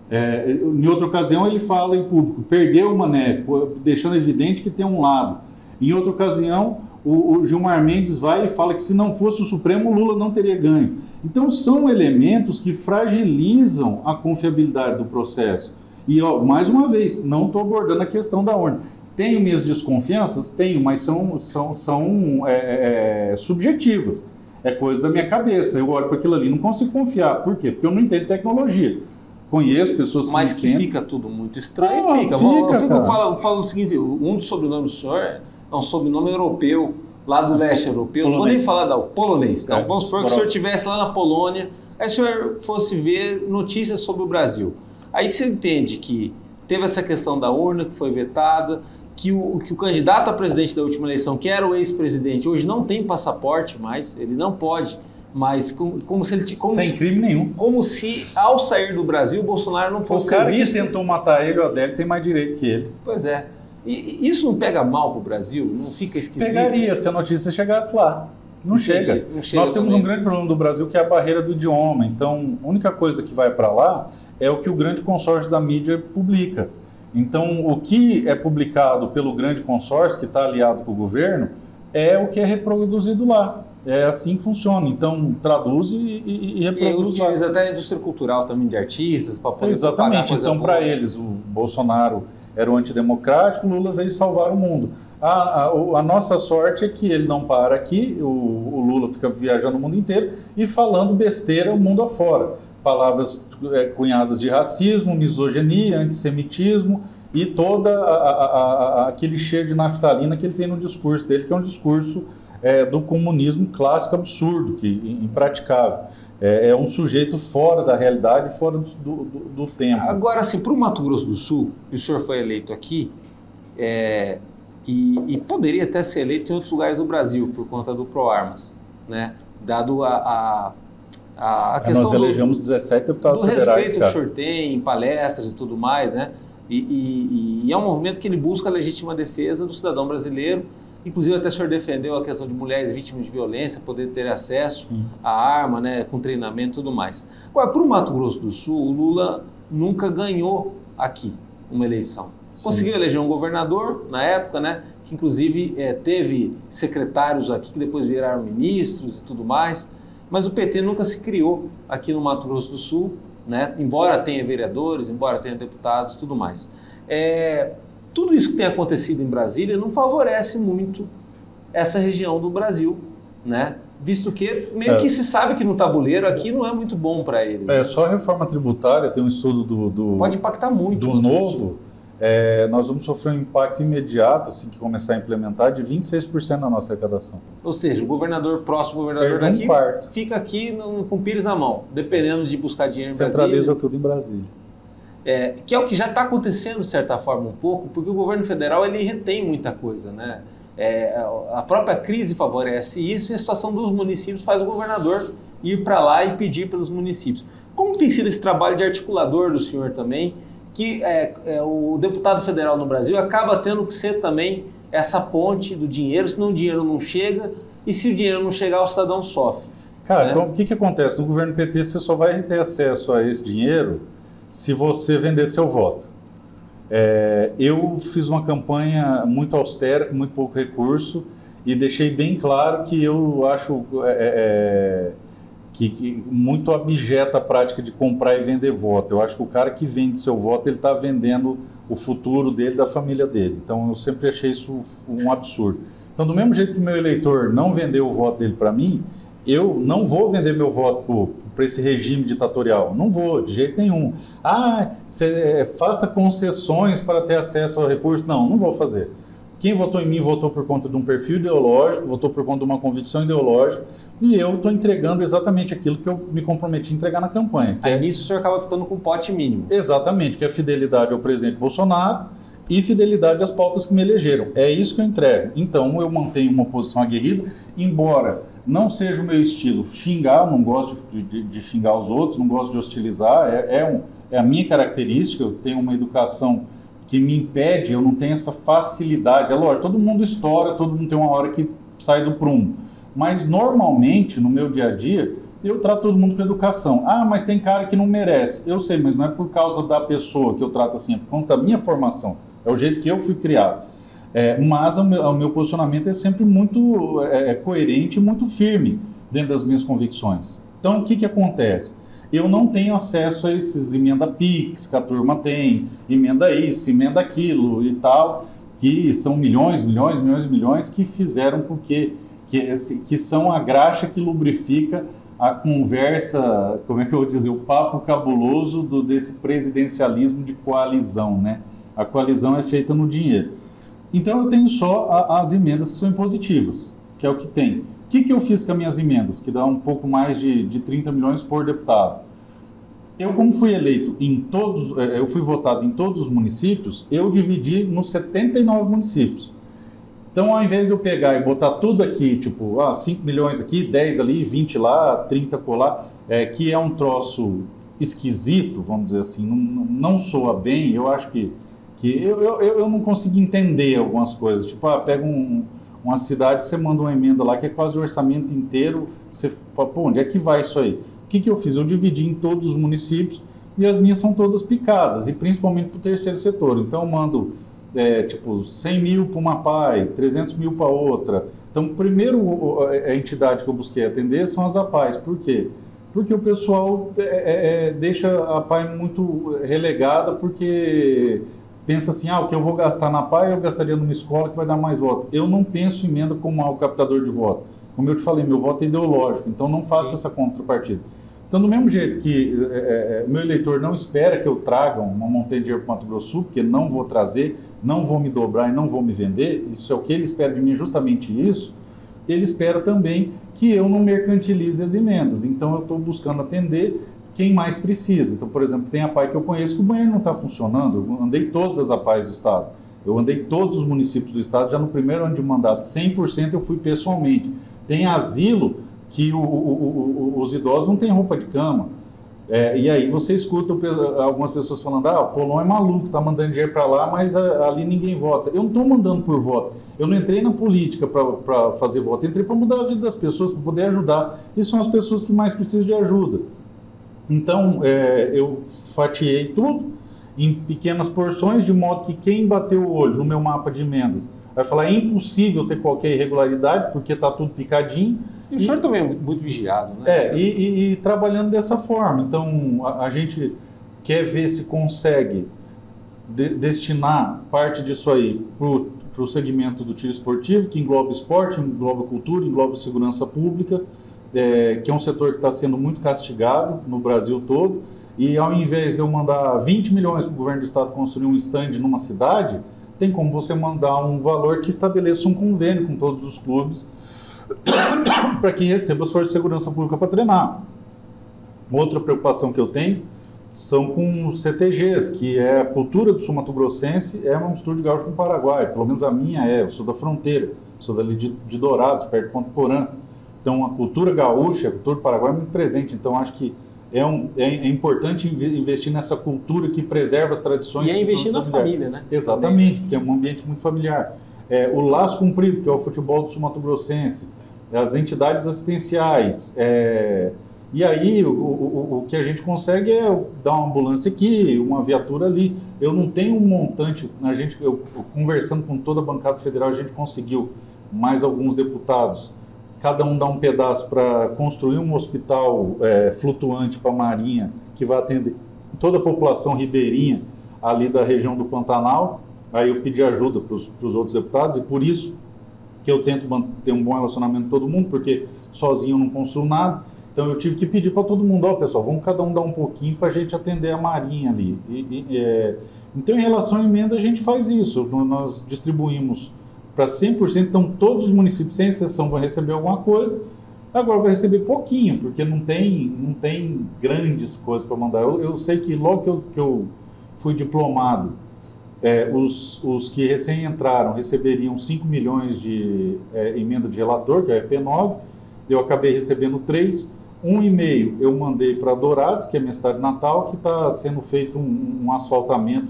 Em outra ocasião ele fala em público: perdeu o Maneco, deixando evidente que tem um lado. Em outra ocasião, o Gilmar Mendes vai e fala que se não fosse o Supremo, o Lula não teria ganho. Então são elementos que fragilizam a confiabilidade do processo. E, mais uma vez, não estou abordando a questão da urna. Tenho minhas desconfianças? Tenho, mas são subjetivas. É coisa da minha cabeça. Eu olho para aquilo ali e não consigo confiar. Por quê? Porque eu não entendo tecnologia. Conheço pessoas que mas não que entendem. fica tudo muito estranho. Eu falo o seguinte: um dos sobrenomes do senhor é um sobrenome europeu, lá do leste europeu. Polonês. Não vou nem falar da polonês. Então, vamos supor que o senhor estivesse lá na Polônia, aí o senhor fosse ver notícias sobre o Brasil. Aí você entende que teve essa questão da urna que foi vetada, que o candidato a presidente da última eleição, que era o ex-presidente, hoje não tem passaporte mais, ele não pode, mas como se ele... Sem crime nenhum. Como se, ao sair do Brasil, o Bolsonaro não fosse visto. O cara que tentou matar ele, o Adélio, tem mais direito que ele. Pois é. E isso não pega mal pro Brasil? Não fica esquisito? Pegaria, se a notícia chegasse lá. Não chega. Nós temos um grande problema do Brasil, que é a barreira do idioma. Então, a única coisa que vai para lá é o que o grande consórcio da mídia publica. Então, o que é publicado pelo grande consórcio, que está aliado com o governo, é o que é reproduzido lá. É assim que funciona. Então, traduz e reproduz lá. E utiliza até a indústria cultural também de artistas para poder exatamente. Então, para eles, o Bolsonaro era o antidemocrático, o Lula veio salvar o mundo. A nossa sorte é que ele não para aqui, o Lula fica viajando o mundo inteiro e falando besteira o mundo afora. Palavras cunhadas de racismo, misoginia, antissemitismo e toda aquele cheiro de naftalina que ele tem no discurso dele, que é um discurso do comunismo clássico absurdo, impraticável. É um sujeito fora da realidade, fora do tempo. Agora, assim, para o Mato Grosso do Sul, o senhor foi eleito aqui, e poderia até ser eleito em outros lugares do Brasil, por conta do ProArmas, né? Dado a questão nós elegemos 17 deputados federais, do respeito que o senhor tem em palestras e tudo mais, né? E é um movimento que ele busca a legítima defesa do cidadão brasileiro. Inclusive, até o senhor defendeu a questão de mulheres vítimas de violência poder ter acesso à arma, né, com treinamento e tudo mais. Agora, para o Mato Grosso do Sul, o Lula nunca ganhou aqui uma eleição. Conseguiu eleger um governador na época, né, que inclusive teve secretários aqui que depois viraram ministros e tudo mais, mas o PT nunca se criou aqui no Mato Grosso do Sul, né, embora tenha vereadores, embora tenha deputados e tudo mais. Tudo isso que tem acontecido em Brasília não favorece muito essa região do Brasil, né? Visto que meio que se sabe que no tabuleiro aqui não é muito bom para eles. Só a reforma tributária, tem um estudo pode impactar muito. Do novo, nós vamos sofrer um impacto imediato, assim que começar a implementar, de 26% na nossa arrecadação. Ou seja, o próximo governador daqui fica aqui com o pires na mão, dependendo de buscar dinheiro em Brasília. Centraliza tudo em Brasília. Que é o que já está acontecendo, de certa forma, um pouco, porque o governo federal ele retém muita coisa, né? A própria crise favorece isso, e a situação dos municípios faz o governador ir para lá e pedir pelos municípios. Como tem sido esse trabalho de articulador do senhor também, que o deputado federal no Brasil acaba tendo que ser também essa ponte do dinheiro, senão o dinheiro não chega, e se o dinheiro não chegar, o cidadão sofre. Cara, então, o que acontece? No governo PT você só vai ter acesso a esse dinheiro se você vender seu voto. Eu fiz uma campanha muito austera, com muito pouco recurso, e deixei bem claro que eu acho que muito abjeta a prática de comprar e vender voto. Eu acho que o cara que vende seu voto, ele está vendendo o futuro dele, da família dele. Então, eu sempre achei isso um absurdo. Então, do mesmo jeito que meu eleitor não vendeu o voto dele para mim, eu não vou vender meu voto para esse regime ditatorial. Não vou, de jeito nenhum. Faça concessões para ter acesso ao recurso. Não vou fazer. Quem votou em mim votou por conta de um perfil ideológico, votou por conta de uma convicção ideológica, e eu estou entregando exatamente aquilo que eu me comprometi a entregar na campanha. Aí nisso o senhor acaba ficando com um pote mínimo. Exatamente, que é fidelidade ao presidente Bolsonaro e fidelidade às pautas que me elegeram. É isso que eu entrego. Então, eu mantenho uma posição aguerrida, embora não seja o meu estilo xingar, não gosto de xingar os outros, não gosto de hostilizar, é a minha característica. Eu tenho uma educação que me impede, eu não tenho essa facilidade. É lógico, todo mundo estoura, todo mundo tem uma hora que sai do prumo. Mas normalmente, no meu dia a dia, eu trato todo mundo com educação. Ah, mas tem cara que não merece. Eu sei, mas não é por causa da pessoa que eu trato assim, é por conta da minha formação. É o jeito que eu fui criado. Mas o meu posicionamento é sempre muito coerente e muito firme dentro das minhas convicções. Então, o que acontece? Eu não tenho acesso a esses emenda PIX que a turma tem, emenda isso, emenda aquilo e tal, que são milhões, milhões, milhões e milhões que fizeram com que são a graxa que lubrifica a conversa, como é que eu vou dizer, o papo cabuloso desse presidencialismo de coalizão, né? A coalizão é feita no dinheiro. Então eu tenho só as emendas que são impositivas, que é o que tem. O que eu fiz com as minhas emendas, que dá um pouco mais de 30 milhões por deputado? Eu, como fui eleito em todos, eu fui votado em todos os municípios, eu dividi nos 79 municípios. Então, ao invés de eu pegar e botar tudo aqui, tipo, 5 milhões aqui, 10 ali, 20 lá, 30 colar, que é um troço esquisito, vamos dizer assim, não soa bem, eu acho que eu não consigo entender algumas coisas. Tipo, pega uma cidade que você manda uma emenda lá, que é quase o orçamento inteiro, você fala, pô, onde é que vai isso aí? O que eu fiz? Eu dividi em todos os municípios e as minhas são todas picadas, e principalmente para o terceiro setor. Então, eu mando, 100 mil para uma PAI, 300 mil para outra. Então, primeiro, a entidade que eu busquei atender são as APAIs. Por quê? Porque o pessoal deixa a PAI muito relegada, porque pensa assim, o que eu vou gastar na PAI, eu gastaria numa escola que vai dar mais voto. Eu não penso em emenda como algo captador de voto. Como eu te falei, meu voto é ideológico, então não faço essa contrapartida. Então, do mesmo jeito que meu eleitor não espera que eu traga uma montanha de dinheiro para o Mato Grosso do Sul, porque não vou trazer, não vou me dobrar e não vou me vender, isso é o que ele espera de mim, justamente isso, ele espera também que eu não mercantilize as emendas. Então, eu estou buscando atender quem mais precisa. Então, por exemplo, tem a PAI que eu conheço que o banheiro não está funcionando, eu andei todas as APAIs do Estado, eu andei todos os municípios do Estado, já no primeiro ano de mandato, 100% eu fui pessoalmente. Tem asilo que os idosos não têm roupa de cama. E aí você escuta algumas pessoas falando, o Polon é maluco, está mandando dinheiro para lá, mas ali ninguém vota. Eu não estou mandando por voto. Eu não entrei na política para fazer voto, eu entrei para mudar a vida das pessoas, para poder ajudar. E são as pessoas que mais precisam de ajuda. Então, eu fatiei tudo em pequenas porções, de modo que quem bateu o olho no meu mapa de emendas vai falar, é impossível ter qualquer irregularidade, porque está tudo picadinho. E o senhor também é muito vigiado, né? E trabalhando dessa forma. Então, a gente quer ver se consegue destinar parte disso aí para o segmento do tiro esportivo, que engloba esporte, engloba cultura, engloba segurança pública, que é um setor que está sendo muito castigado no Brasil todo. E ao invés de eu mandar 20 milhões para o governo do estado construir um stand numa cidade, tem como você mandar um valor que estabeleça um convênio com todos os clubes para que receba as forças de segurança pública para treinar. Outra preocupação que eu tenho são com os CTGs, que é a cultura do sul mato-grossense, é uma mistura de gaúcho com o Paraguai, pelo menos a minha eu sou da fronteira, sou dali de Dourados, perto de Ponto Porã. Então a cultura gaúcha, a cultura do Paraguai é muito presente, então acho que é importante investir nessa cultura que preserva as tradições. E investir na família, né? Exatamente, porque é um ambiente muito familiar. O laço comprido, que é o futebol do sul mato-grossense, as entidades assistenciais. E aí o que a gente consegue é dar uma ambulância aqui, uma viatura ali. Eu não tenho um montante, conversando com toda a bancada federal, a gente conseguiu mais alguns deputados. Cada um dá um pedaço para construir um hospital flutuante para a Marinha, que vai atender toda a população ribeirinha ali da região do Pantanal. Aí eu pedi ajuda para os outros deputados, e por isso que eu tento manter um bom relacionamento com todo mundo, porque sozinho eu não construo nada. Então eu tive que pedir para todo mundo, pessoal, vamos cada um dar um pouquinho para a gente atender a Marinha ali. Então, em relação à emenda, a gente faz isso. Nós distribuímos para 100%, então todos os municípios, sem exceção, vão receber alguma coisa. Agora vai receber pouquinho, porque não tem grandes coisas para mandar. Eu sei que logo que eu fui diplomado, os que recém entraram receberiam 5 milhões de emenda de relator, que é a EP9, eu acabei recebendo 3. 1,5 eu mandei para Dourados, que é minha cidade natal, que está sendo feito um asfaltamento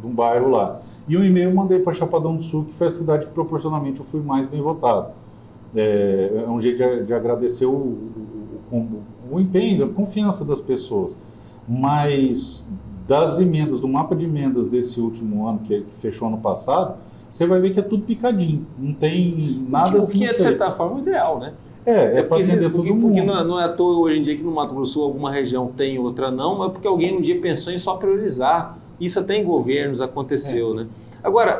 de um bairro lá. E um e-mail eu mandei para Chapadão do Sul, que foi a cidade que proporcionalmente eu fui mais bem votado. É um jeito de agradecer o empenho, a confiança das pessoas. Mas das emendas, do mapa de emendas desse último ano, que fechou ano passado, você vai ver que é tudo picadinho, não tem nada assim. O que é, de certa forma, ideal, né? É para atender todo mundo. Porque não é à toa hoje em dia que no Mato Grosso do Sul alguma região tem, outra não, mas porque alguém um dia pensou em só priorizar. Isso até em governos aconteceu, né? Agora,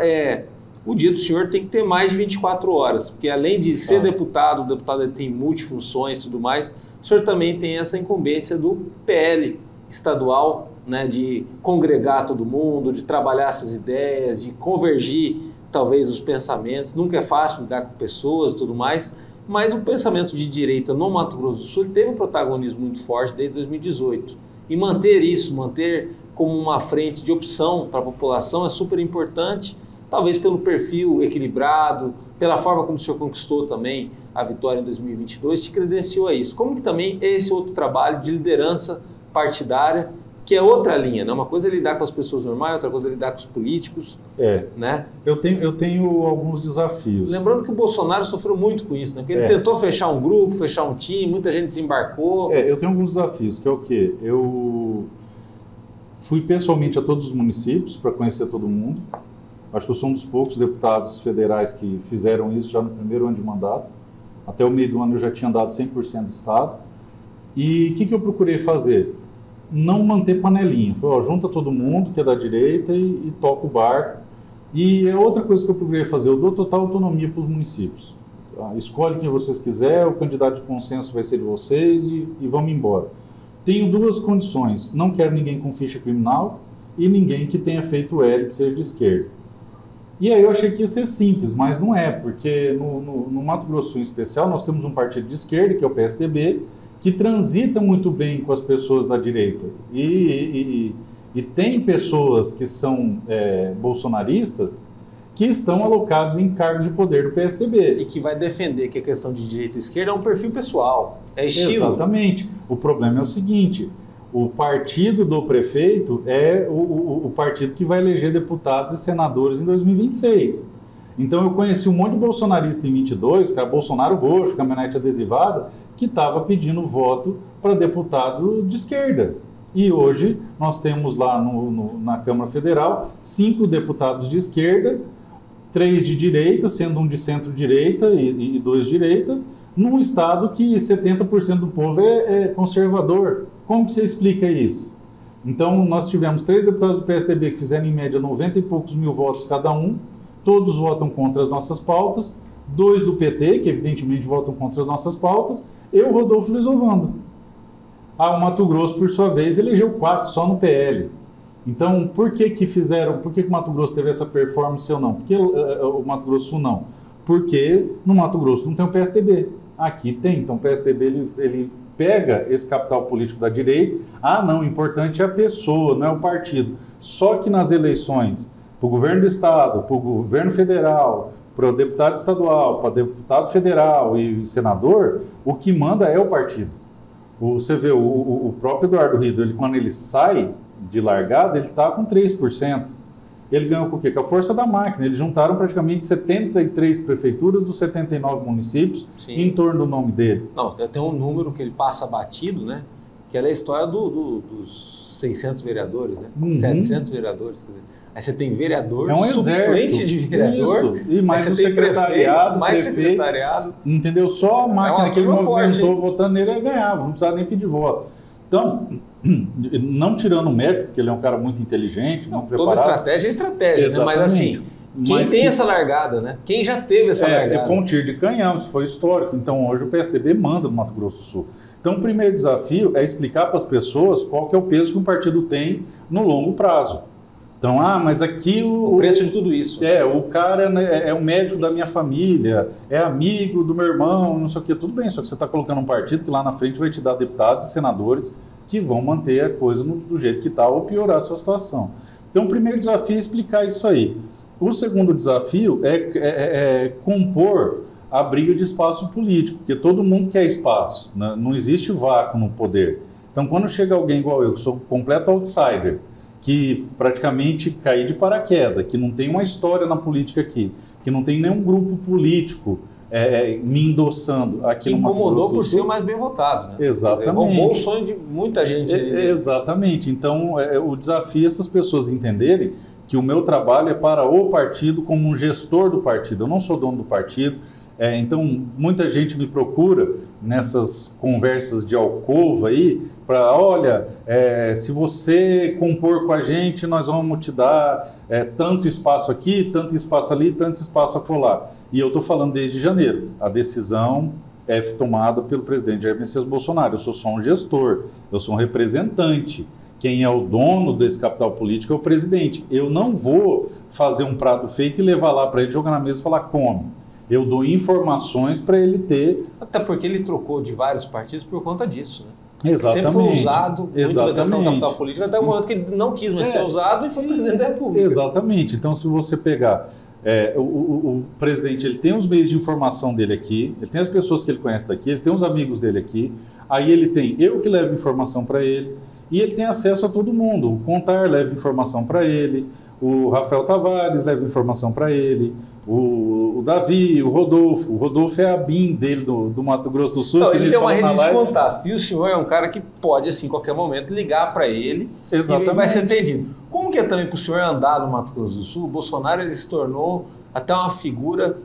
o dia do senhor tem que ter mais de 24 horas, porque além de ser deputado, o deputado tem multifunções e tudo mais, o senhor também tem essa incumbência do PL estadual, né, de congregar todo mundo, de trabalhar essas ideias, de convergir talvez os pensamentos. Nunca é fácil lidar com pessoas e tudo mais, mas o pensamento de direita no Mato Grosso do Sul teve um protagonismo muito forte desde 2018. E manter como uma frente de opção para a população é super importante, talvez pelo perfil equilibrado, pela forma como o senhor conquistou também a vitória em 2022, te credenciou a isso. Como que também esse outro trabalho de liderança partidária, que é outra linha, né? Uma coisa é lidar com as pessoas normais, outra coisa é lidar com os políticos. Né? Eu tenho alguns desafios. Lembrando que o Bolsonaro sofreu muito com isso, né? Porque ele tentou fechar um grupo, fechar um time, muita gente desembarcou. Eu tenho alguns desafios, que é o quê? Eu fui pessoalmente a todos os municípios para conhecer todo mundo. Acho que eu sou um dos poucos deputados federais que fizeram isso já no primeiro ano de mandato. Até o meio do ano eu já tinha dado 100% do Estado. E o que eu procurei fazer? Não manter panelinha. Falei, junta todo mundo que é da direita e toca o barco. E é outra coisa que eu procurei fazer, eu dou total autonomia para os municípios. Escolhe quem vocês quiserem, o candidato de consenso vai ser de vocês e vamos embora. Tenho duas condições, não quero ninguém com ficha criminal e ninguém que tenha feito o L de ser de esquerda. E aí eu achei que ia ser simples, mas não é, porque no Mato Grosso em especial nós temos um partido de esquerda, que é o PSDB, que transita muito bem com as pessoas da direita. E tem pessoas que são bolsonaristas que estão alocados em cargos de poder do PSDB. E que vai defender que a questão de direita ou esquerda é um perfil pessoal, é estilo. Exatamente. O problema é o seguinte, o partido do prefeito é o partido que vai eleger deputados e senadores em 2026. Então eu conheci um monte de bolsonarista em 22, cara, Bolsonaro roxo, caminhonete adesivada, que estava pedindo voto para deputado de esquerda. E hoje nós temos lá na Câmara Federal 5 deputados de esquerda, 3 de direita, sendo um de centro-direita e 2 de direita, num estado que 70% do povo é conservador. Como que você explica isso? Então nós tivemos 3 deputados do PSDB que fizeram em média 90 e poucos mil votos cada um, todos votam contra as nossas pautas, 2 do PT, que evidentemente votam contra as nossas pautas, eu, Rodolfo Lisovando. O Mato Grosso, por sua vez, elegeu 4 só no PL. Então, por que o Mato Grosso teve essa performance ou não? Por que o Mato Grosso não? Porque no Mato Grosso não tem o PSDB. Aqui tem, então o PSDB ele pega esse capital político da direita. Não, o importante é a pessoa, não é o partido. Só que nas eleições, para o governo do estado, para o governo federal, para o deputado estadual, para o deputado federal e senador, o que manda é o partido. Você vê, o próprio Eduardo Rido, quando ele sai de largada, ele está com 3%. Ele ganhou com o quê? Com a força da máquina. Eles juntaram praticamente 73 prefeituras dos 79 municípios em torno do nome dele. Não, tem um número que ele passa batido, né? Que é a história dos 600 vereadores, né? 700 vereadores, quer dizer. Aí você tem vereador, suplente de vereador, isso. E mais o secretariado, mais secretariado. Entendeu? Só a máquina que ele movimentou votando nele, ele ganhava, não precisava nem pedir voto. Então, não tirando o mérito, porque ele é um cara muito inteligente, muito preparado. Toda estratégia é estratégia, né? Mas assim, quem tem essa largada, né? Quem já teve essa largada? Foi um tiro de canhão, isso foi histórico. Então, hoje o PSDB manda no Mato Grosso do Sul. Então, o primeiro desafio é explicar para as pessoas qual que é o peso que um partido tem no longo prazo. Então, mas aqui o preço de tudo isso. O cara, né, é o médico da minha família, é amigo do meu irmão, não sei o quê. Tudo bem, só que você está colocando um partido que lá na frente vai te dar deputados e senadores que vão manter a coisa do jeito que está ou piorar a sua situação. Então, o primeiro desafio é explicar isso aí. O segundo desafio é compor a briga de espaço político, porque todo mundo quer espaço, né? Não existe vácuo no poder. Então, quando chega alguém igual eu, que sou completo outsider, que praticamente caí de paraquedas, que não tem uma história na política aqui, que não tem nenhum grupo político me endossando aqui que no Mato incomodou Grosso do por Sul. ser o mais bem votado, né? Exatamente. Quer dizer, roubou o sonho de muita gente. Exatamente. Então, o desafio é essas pessoas entenderem que o meu trabalho é para o partido como um gestor do partido. Eu não sou dono do partido. Então, muita gente me procura nessas conversas de alcova aí para, olha, se você compor com a gente, nós vamos te dar tanto espaço aqui, tanto espaço ali, tanto espaço acolá. E eu estou falando desde janeiro. A decisão é tomada pelo presidente Jair Messias Bolsonaro. Eu sou só um gestor, eu sou um representante. Quem é o dono desse capital político é o presidente. Eu não vou fazer um prato feito e levar lá para ele, jogar na mesa e falar come. Eu dou informações para ele ter... Até porque ele trocou de vários partidos por conta disso, né? Exatamente. Sempre foi usado muito na questão do capital Exatamente. político, até o momento que ele não quis mais ser usado e foi presidente da República. Exatamente. Então, se você pegar... o presidente, ele tem os meios de informação dele aqui, ele tem as pessoas que ele conhece daqui, ele tem os amigos dele aqui, aí ele tem eu que levo informação para ele, e ele tem acesso a todo mundo. O Contar leva informação para ele, o Rafael Tavares leva informação para ele, o Davi, o Rodolfo. O Rodolfo é a BIM dele do Mato Grosso do Sul. Não, ele tem uma rede de contato. E o senhor é um cara que pode, assim, em qualquer momento, ligar para ele. Exatamente. E vai ser entendido. Como que é também para o senhor andar no Mato Grosso do Sul? O Bolsonaro ele se tornou até uma figura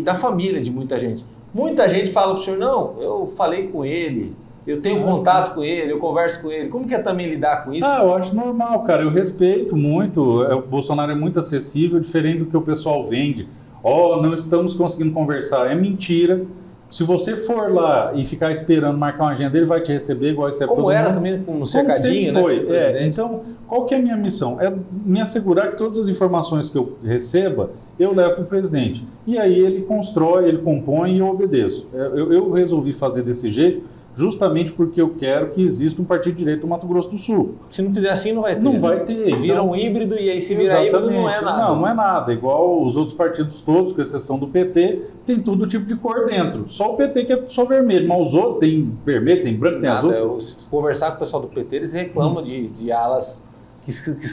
da família de muita gente. Muita gente fala para o senhor, não, eu falei com ele, eu tenho contato com ele, eu converso com ele. Como que é também lidar com isso? Eu acho normal, cara. Eu respeito muito. O Bolsonaro é muito acessível, diferente do que o pessoal vende. Não estamos conseguindo conversar. É mentira. Se você for lá e ficar esperando marcar uma agenda, ele vai te receber igual recebe todo mundo. Como era também com o cercadinho, né? Foi. Então, qual que é a minha missão? É me assegurar que todas as informações que eu receba, eu levo para o presidente. E aí ele constrói, ele compõe e eu obedeço. Eu resolvi fazer desse jeito justamente porque eu quero que exista um partido de direita no Mato Grosso do Sul. Se não fizer assim, não vai ter. Não vai ter. Vira um híbrido e aí se virar híbrido não é nada. Não é nada. Igual os outros partidos todos, com exceção do PT, tem todo tipo de cor dentro. Só o PT que é só vermelho, mas os outros tem vermelho, tem branco, tem azul. Se conversar com o pessoal do PT, eles reclamam de alas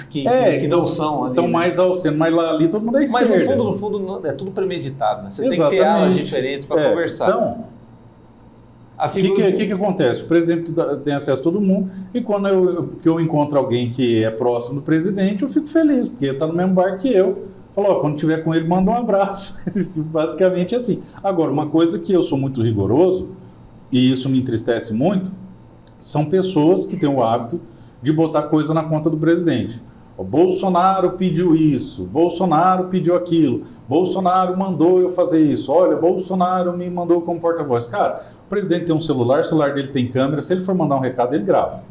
que não são ali. Estão mais ao centro, mas lá ali todo mundo é esquerda. Mas no fundo, é tudo premeditado. Né? Você tem que ter alas diferentes para conversar. Então, o que acontece? O presidente tem acesso a todo mundo e quando eu encontro alguém que é próximo do presidente, eu fico feliz, porque ele está no mesmo bar que eu. Falo, quando tiver com ele, manda um abraço. Basicamente assim. Agora, uma coisa que eu sou muito rigoroso, e isso me entristece muito, são pessoas que têm o hábito de botar coisa na conta do presidente. O Bolsonaro pediu isso, Bolsonaro pediu aquilo, Bolsonaro mandou eu fazer isso, olha, Bolsonaro me mandou como porta-voz. Cara, o presidente tem um celular, o celular dele tem câmera, se ele for mandar um recado, ele grava.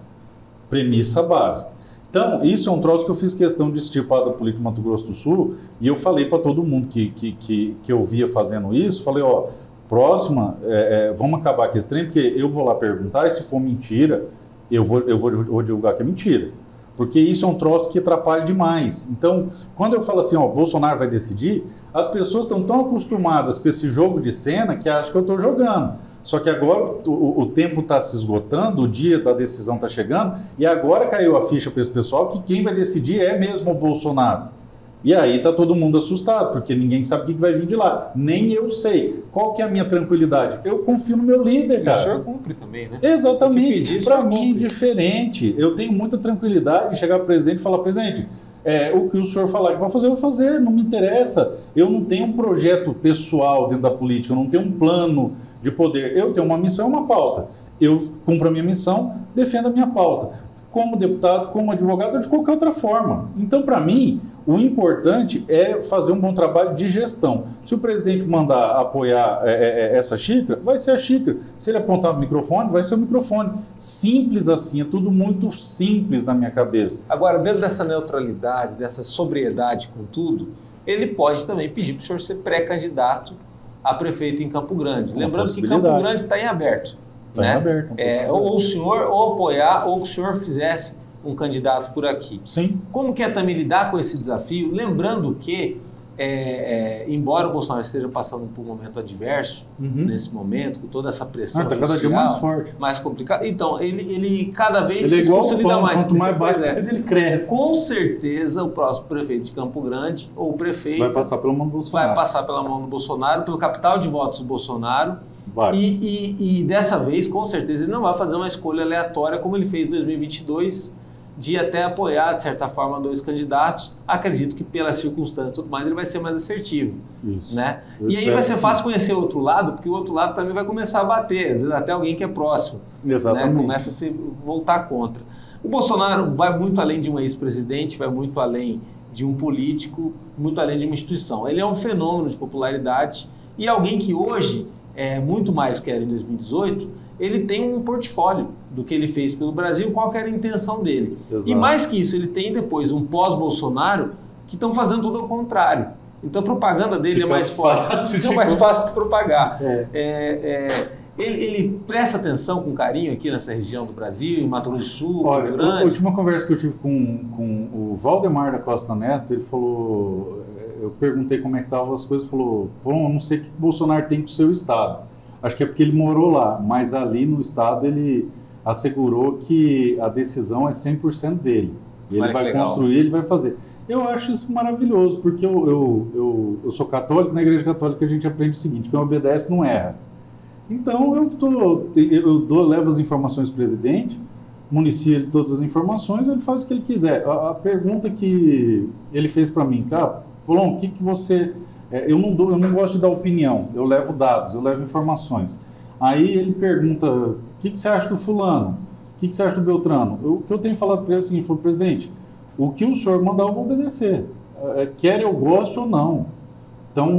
Premissa básica. Então, isso é um troço que eu fiz questão de extirpar da política do Mato Grosso do Sul, e eu falei para todo mundo que eu via fazendo isso, falei, próxima, vamos acabar com esse trem, porque eu vou lá perguntar, e se for mentira, eu vou divulgar que é mentira. Porque isso é um troço que atrapalha demais. Então, quando eu falo assim, Bolsonaro vai decidir, as pessoas estão tão acostumadas com esse jogo de cena que acham que eu estou jogando. Só que agora o tempo está se esgotando, o dia da decisão está chegando, e agora caiu a ficha para esse pessoal que quem vai decidir é mesmo o Bolsonaro. E aí está todo mundo assustado, porque ninguém sabe o que vai vir de lá. Nem eu sei. Qual que é a minha tranquilidade? Eu confio no meu líder, cara. E o senhor cumpre também, né? Exatamente. Para mim é diferente. Eu tenho muita tranquilidade de chegar para o presidente e falar, presidente, o que o senhor falar que vai fazer, eu vou fazer, não me interessa. Eu não tenho um projeto pessoal dentro da política, eu não tenho um plano de poder. Eu tenho uma missão e uma pauta. Eu cumpro a minha missão, defendo a minha pauta. Como deputado, como advogado ou de qualquer outra forma. Então, para mim, o importante é fazer um bom trabalho de gestão. Se o presidente mandar apoiar essa xícara, vai ser a xícara. Se ele apontar o microfone, vai ser o microfone. Simples assim, é tudo muito simples na minha cabeça. Agora, dentro dessa neutralidade, dessa sobriedade com tudo, ele pode também pedir para o senhor ser pré-candidato a prefeito em Campo Grande. Lembrando que Campo Grande está em aberto. Né? Aberto, ou o senhor apoiar, ou que o senhor fizesse um candidato por aqui. Sim. Como que é também lidar com esse desafio? Lembrando que embora o Bolsonaro esteja passando por um momento adverso, nesse momento, com toda essa pressão tá cada dia mais forte, mais complicado, então ele cada vez se consolida mais. Quanto mais baixo, mais ele cresce. Com certeza o próximo prefeito de Campo Grande, ou o prefeito... vai passar pela mão do Bolsonaro. Vai passar pela mão do Bolsonaro, pelo capital de votos do Bolsonaro. E dessa vez, com certeza, ele não vai fazer uma escolha aleatória como ele fez em 2022, de até apoiar, de certa forma, 2 candidatos. Acredito que pelas circunstâncias e tudo mais, ele vai ser mais assertivo. Isso. Né? E aí vai ser fácil conhecer o outro lado, porque o outro lado também vai começar a bater, às vezes até alguém que é próximo. Exatamente. Né? Começa a se voltar contra. O Bolsonaro vai muito além de um ex-presidente, vai muito além de um político, muito além de uma instituição. Ele é um fenômeno de popularidade e alguém que hoje, muito mais que era em 2018, ele tem um portfólio do que ele fez pelo Brasil, qual que era a intenção dele. Exato. E mais que isso, ele tem depois um pós-Bolsonaro que estão fazendo tudo ao contrário. Então a propaganda dele é mais fácil, mais fácil de propagar. Ele presta atenção com carinho aqui nessa região do Brasil, em Mato Grosso do Sul, Olha, Rio Grande. A última conversa que eu tive com o Valdemar da Costa Neto, ele falou, eu perguntei como é que estavam as coisas, falou, bom, eu não sei o que o Bolsonaro tem com o seu estado. Acho que é porque ele morou lá, mas ali no estado ele assegurou que a decisão é 100% dele. Ele vai construir, ele vai fazer. Eu acho isso maravilhoso, porque eu sou católico, na Igreja Católica a gente aprende o seguinte, quem obedece não erra. Então eu levo as informações ao presidente, municio ele de todas as informações, ele faz o que ele quiser. A pergunta que ele fez para mim, tá, Polon, o que você... Eu não gosto de dar opinião, eu levo dados, eu levo informações. Aí ele pergunta, o que você acha do fulano? O que você acha do Beltrano? O que eu tenho falado para ele é o seguinte, falou, presidente, o que o senhor mandar eu vou obedecer, quer eu goste ou não. Então,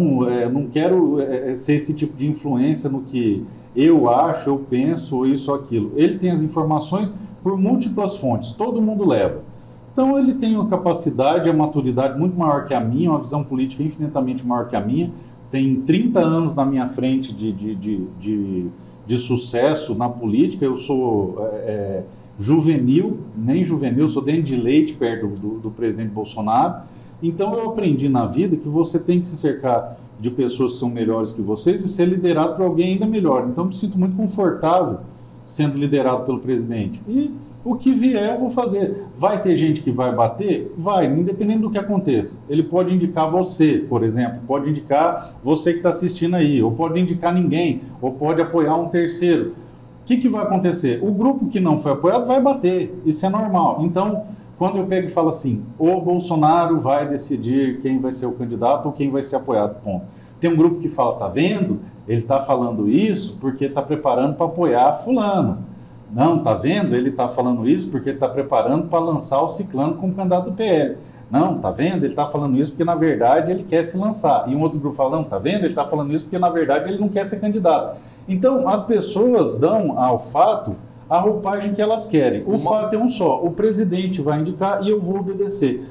não quero ser esse tipo de influência no que eu acho, eu penso, isso ou aquilo. Ele tem as informações por múltiplas fontes, todo mundo leva. Então ele tem uma capacidade, a maturidade muito maior que a minha, uma visão política infinitamente maior que a minha, tem 30 anos na minha frente de sucesso na política, eu sou juvenil, nem juvenil, sou dente de leite perto do presidente Bolsonaro. Então eu aprendi na vida que você tem que se cercar de pessoas que são melhores que vocês e ser liderado por alguém ainda melhor. Então eu me sinto muito confortável sendo liderado pelo presidente. E o que vier eu vou fazer. Vai ter gente que vai bater? Vai, independente do que aconteça. Ele pode indicar você, por exemplo, pode indicar você que está assistindo aí, ou pode indicar ninguém, ou pode apoiar um terceiro. O que vai acontecer? O grupo que não foi apoiado vai bater, isso é normal. Então, quando eu pego e falo assim, o Bolsonaro vai decidir quem vai ser o candidato ou quem vai ser apoiado, ponto. Tem um grupo que fala, tá vendo? Ele está falando isso porque está preparando para apoiar fulano. Não, tá vendo? Ele está falando isso porque ele está preparando para lançar o ciclano como candidato do PL. Não, tá vendo? Ele está falando isso porque na verdade ele quer se lançar. E um outro grupo fala, não, tá vendo? Ele está falando isso porque na verdade ele não quer ser candidato. Então as pessoas dão ao fato a roupagem que elas querem. O fato é um só, o presidente vai indicar e eu vou obedecer.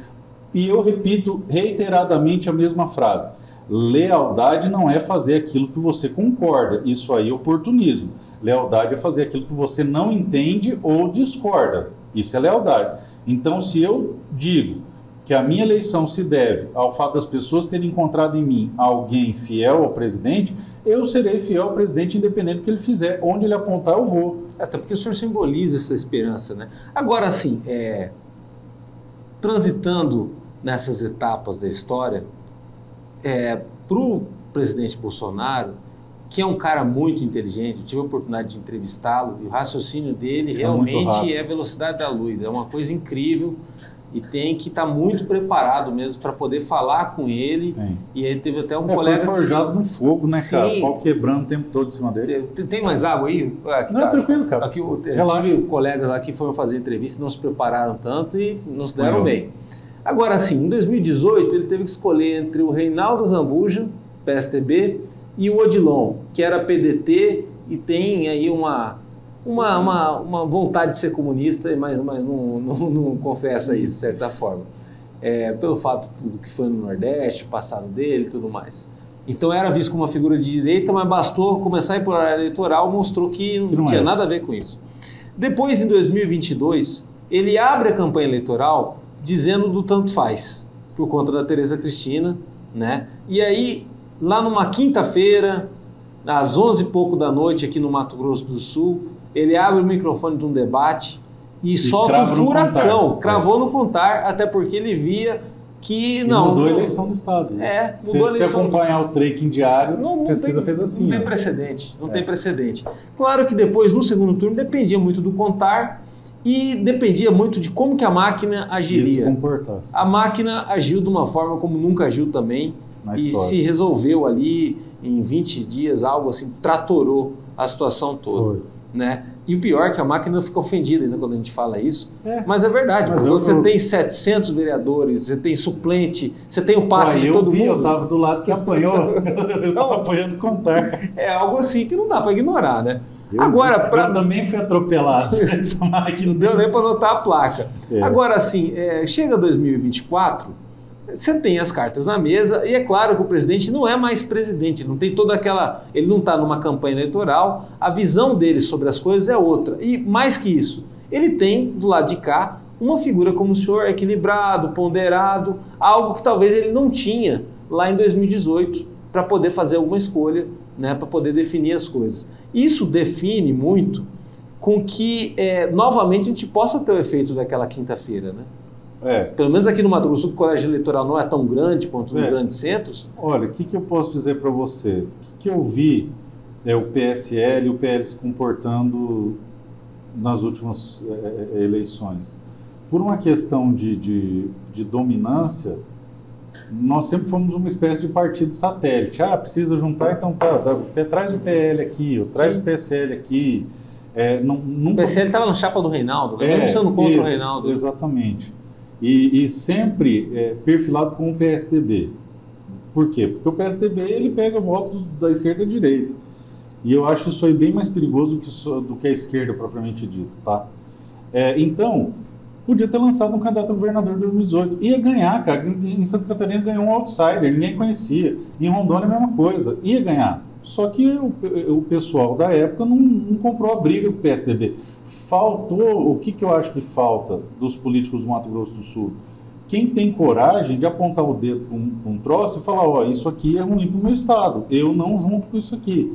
E eu repito reiteradamente a mesma frase. Lealdade não é fazer aquilo que você concorda, isso aí é oportunismo. Lealdade é fazer aquilo que você não entende ou discorda, isso é lealdade. Então, se eu digo que a minha eleição se deve ao fato das pessoas terem encontrado em mim alguém fiel ao presidente, eu serei fiel ao presidente independente do que ele fizer, onde ele apontar eu vou. Até porque o senhor simboliza essa esperança, né? Agora, assim, transitando nessas etapas da história, para o presidente Bolsonaro, que é um cara muito inteligente, eu tive a oportunidade de entrevistá-lo, e o raciocínio dele realmente é a velocidade da luz, é uma coisa incrível, e tem que estar muito preparado mesmo para poder falar com ele. Tem. E aí teve até um colega... Foi forjado no fogo, né, Sim. cara? O pau quebrando o tempo todo em cima dele. Tem mais água aí? Aqui, não, tranquilo, cara. Aqui, tive colegas lá que foram fazer entrevista, não se prepararam tanto e não se deram bem. Agora, sim, em 2018, ele teve que escolher entre o Reinaldo Zambuja, PSTB, e o Odilon, que era PDT e tem aí uma vontade de ser comunista, mas não confessa isso, de certa forma. Pelo fato do que foi no Nordeste, o passado dele e tudo mais. Então era visto como uma figura de direita, mas bastou começar a ir para a eleitoral, mostrou que não tinha nada a ver com isso. Depois, em 2022, ele abre a campanha eleitoral dizendo do tanto faz, por conta da Tereza Cristina, né? E aí, lá numa quinta-feira, às 11 e pouco da noite, aqui no Mato Grosso do Sul, ele abre o microfone de um debate e solta um furacão, cravou no contar, até porque ele via que mudou a eleição do Estado. Né? Mudou a eleição. Se acompanhar o tracking diário, a pesquisa fez assim. Não tem precedente, não tem precedente. Claro que depois, no segundo turno, dependia muito do contar e dependia muito de como que a máquina agiria. A máquina agiu de uma forma como nunca agiu também e se resolveu ali em 20 dias, algo assim, tratorou a situação toda. Né? E o pior é que a máquina fica ofendida ainda quando a gente fala isso. Mas é verdade, porque quando você tem 700 vereadores, você tem suplente, você tem o passe de todo mundo. Eu estava do lado que apanhou, eu estava apanhando contar. É algo assim que não dá para ignorar, né? Eu também fui atropelado. Essa máquina não deu nem para anotar a placa. Agora, assim, chega 2024... Você tem as cartas na mesa e é claro que o presidente não é mais presidente, não tem toda aquela... Ele não está numa campanha eleitoral, a visão dele sobre as coisas é outra. E mais que isso, ele tem do lado de cá uma figura como o senhor, equilibrado, ponderado, algo que talvez ele não tinha lá em 2018 para poder fazer alguma escolha, né, para poder definir as coisas. Isso define muito com que novamente a gente possa ter o efeito daquela quinta-feira, né? Pelo menos aqui no Mato Grosso, o colégio eleitoral não é tão grande quanto nos grandes centros. Olha, o que eu posso dizer para você? O que eu vi o PSL e o PL se comportando nas últimas eleições. Por uma questão de dominância, nós sempre fomos uma espécie de partido satélite. Precisa juntar, então traz o PL aqui, traz o PSL aqui. O PSL estava na chapa do Reinaldo, não sendo contra o Reinaldo. Exatamente. E sempre perfilado com o PSDB. Por quê? Porque o PSDB ele pega votos da esquerda e da direita. E eu acho isso aí bem mais perigoso do que a esquerda propriamente dita, tá? Então, podia ter lançado um candidato a governador em 2018. Ia ganhar, cara. Em Santa Catarina ganhou um outsider, ninguém conhecia. Em Rondônia a mesma coisa. Ia ganhar. Só que o pessoal da época não comprou a briga com o PSDB. Faltou, o que eu acho que falta dos políticos do Mato Grosso do Sul? Quem tem coragem de apontar o dedo para um troço e falar, isso aqui é ruim para o meu estado, eu não junto com isso aqui.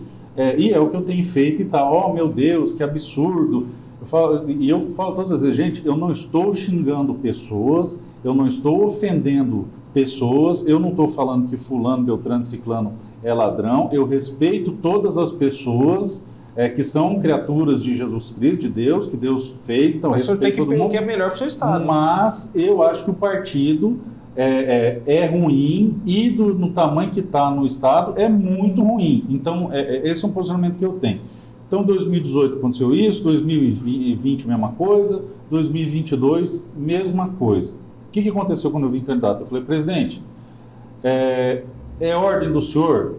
E é o que eu tenho feito e tá, meu Deus, que absurdo. Eu falo todas as vezes, gente, eu não estou xingando pessoas, eu não estou ofendendo pessoas, eu não estou falando que fulano, beltrano, ciclano é ladrão, eu respeito todas as pessoas que são criaturas de Jesus Cristo, de Deus, que Deus fez, então mas respeito todo mundo. O que é melhor para o seu estado. Mas eu acho que o partido é ruim e no tamanho que está no estado é muito ruim. Então, esse é um posicionamento que eu tenho. Então, 2018 aconteceu isso, 2020 mesma coisa, 2022 mesma coisa. O que aconteceu quando eu vim candidato? Eu falei, presidente, é ordem do senhor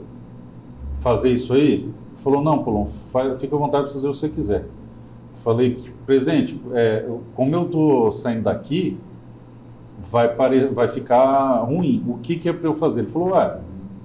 fazer isso aí? Ele falou, não, Polon, fica à vontade para fazer o que você quiser. Falei, presidente, como eu estou saindo daqui, vai ficar ruim. O que é para eu fazer? Ele falou,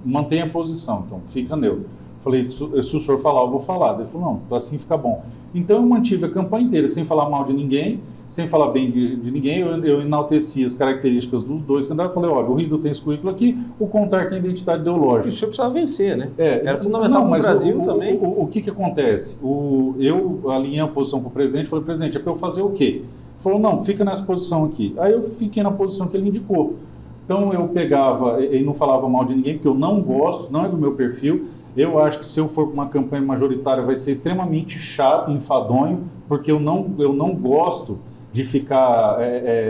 mantenha a posição, então fica neutro. Falei, se o senhor falar, eu vou falar. Ele falou, não, assim fica bom. Então eu mantive a campanha inteira, sem falar mal de ninguém, sem falar bem de ninguém, eu enalteci as características dos dois candidatos. Falei, olha, o Rindo tem esse currículo aqui, o Contar tem identidade ideológica. E o senhor precisava vencer, né? Era fundamental para o Brasil também. O que acontece? Eu alinhei a posição para o presidente, falei, presidente, é para eu fazer o quê? Ele falou, não, fica nessa posição aqui. Aí eu fiquei na posição que ele indicou. Então eu pegava, e não falava mal de ninguém, porque eu não gosto, não é do meu perfil. Eu acho que se eu for para uma campanha majoritária vai ser extremamente chato, enfadonho, porque eu não gosto de ficar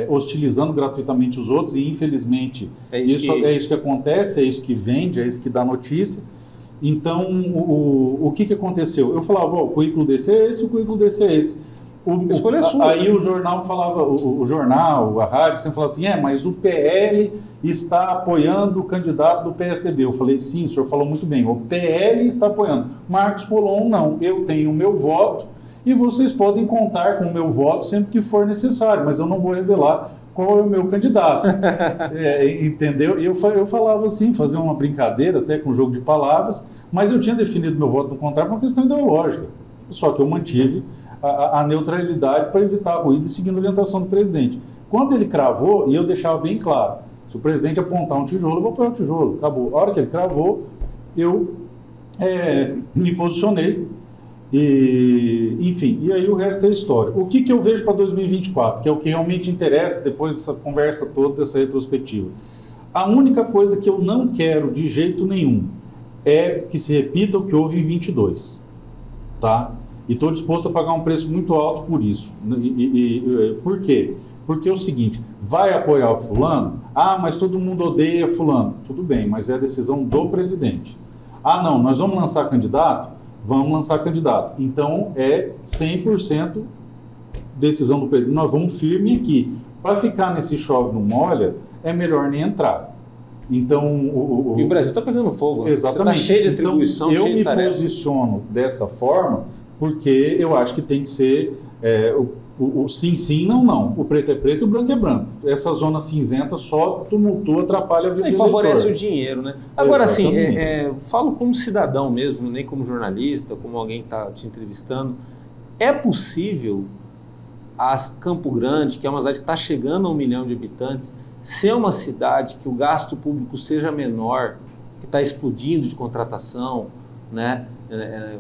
hostilizando gratuitamente os outros e, infelizmente, é isso que acontece, é isso que vende, é isso que dá notícia. Então, o que aconteceu? Eu falava, o currículo desse é esse, o currículo desse é esse. Escolha sua. Aí o jornal falava, o jornal, a rádio, sempre falava assim, mas o PL está apoiando o candidato do PSDB. Eu falei, sim, o senhor falou muito bem, o PL está apoiando. Marcos Polon, não, eu tenho o meu voto e vocês podem contar com o meu voto sempre que for necessário, mas eu não vou revelar qual é o meu candidato. Entendeu? E eu falava assim, fazia uma brincadeira até com um jogo de palavras, mas eu tinha definido meu voto no contrário por uma questão ideológica. Só que eu mantive a neutralidade para evitar ruído e seguindo a orientação do presidente. Quando ele cravou, e eu deixava bem claro, Se o presidente apontar um tijolo, eu vou apoiar o tijolo. Acabou. A hora que ele cravou, eu me posicionei. E, enfim, e aí o resto é história. O que eu vejo para 2024, que é o que realmente interessa depois dessa conversa toda, dessa retrospectiva? A única coisa que eu não quero de jeito nenhum é que se repita o que houve em 22, tá? E estou disposto a pagar um preço muito alto por isso. Por quê? Porque é o seguinte, vai apoiar o fulano? Ah, mas todo mundo odeia fulano. Tudo bem, mas é a decisão do presidente. Ah, não, nós vamos lançar candidato? Vamos lançar candidato. Então, é 100% decisão do presidente. Nós vamos firme aqui. Para ficar nesse chove não molha, é melhor nem entrar. Então, E o Brasil está pegando fogo. Exatamente. Você está cheio de atribuição, então, cheio de tarefa. Eu me posiciono dessa forma porque eu acho que tem que ser o sim, sim, não, não. O preto é preto e o branco é branco. Essa zona cinzenta só tumultua, atrapalha a vida do eleitor. E favorece o dinheiro, né? Agora, assim, Exatamente. falo como cidadão mesmo, nem como jornalista, como alguém que está te entrevistando. É possível Campo Grande, que é uma cidade que está chegando a 1 milhão de habitantes, ser uma cidade que o gasto público seja menor, que está explodindo de contratação, né?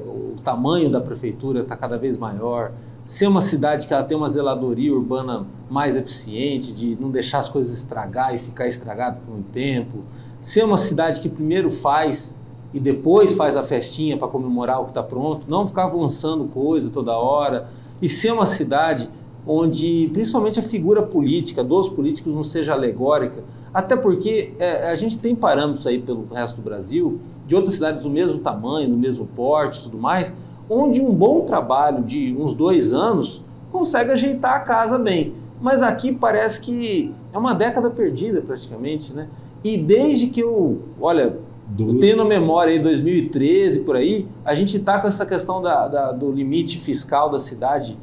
O tamanho da prefeitura está cada vez maior, ser uma cidade que ela tem uma zeladoria urbana mais eficiente, de não deixar as coisas estragar e ficar estragado por um tempo, ser uma cidade que primeiro faz e depois faz a festinha para comemorar o que está pronto, não ficar lançando coisa toda hora, e ser uma cidade onde principalmente a figura política dos políticos não seja alegórica, até porque a gente tem parâmetros aí pelo resto do Brasil, de outras cidades do mesmo tamanho, do mesmo porte e tudo mais, onde um bom trabalho de uns 2 anos consegue ajeitar a casa bem. Mas aqui parece que é uma década perdida praticamente, né? E desde que eu tenho na memória aí 2013 por aí, a gente está com essa questão do limite fiscal da cidade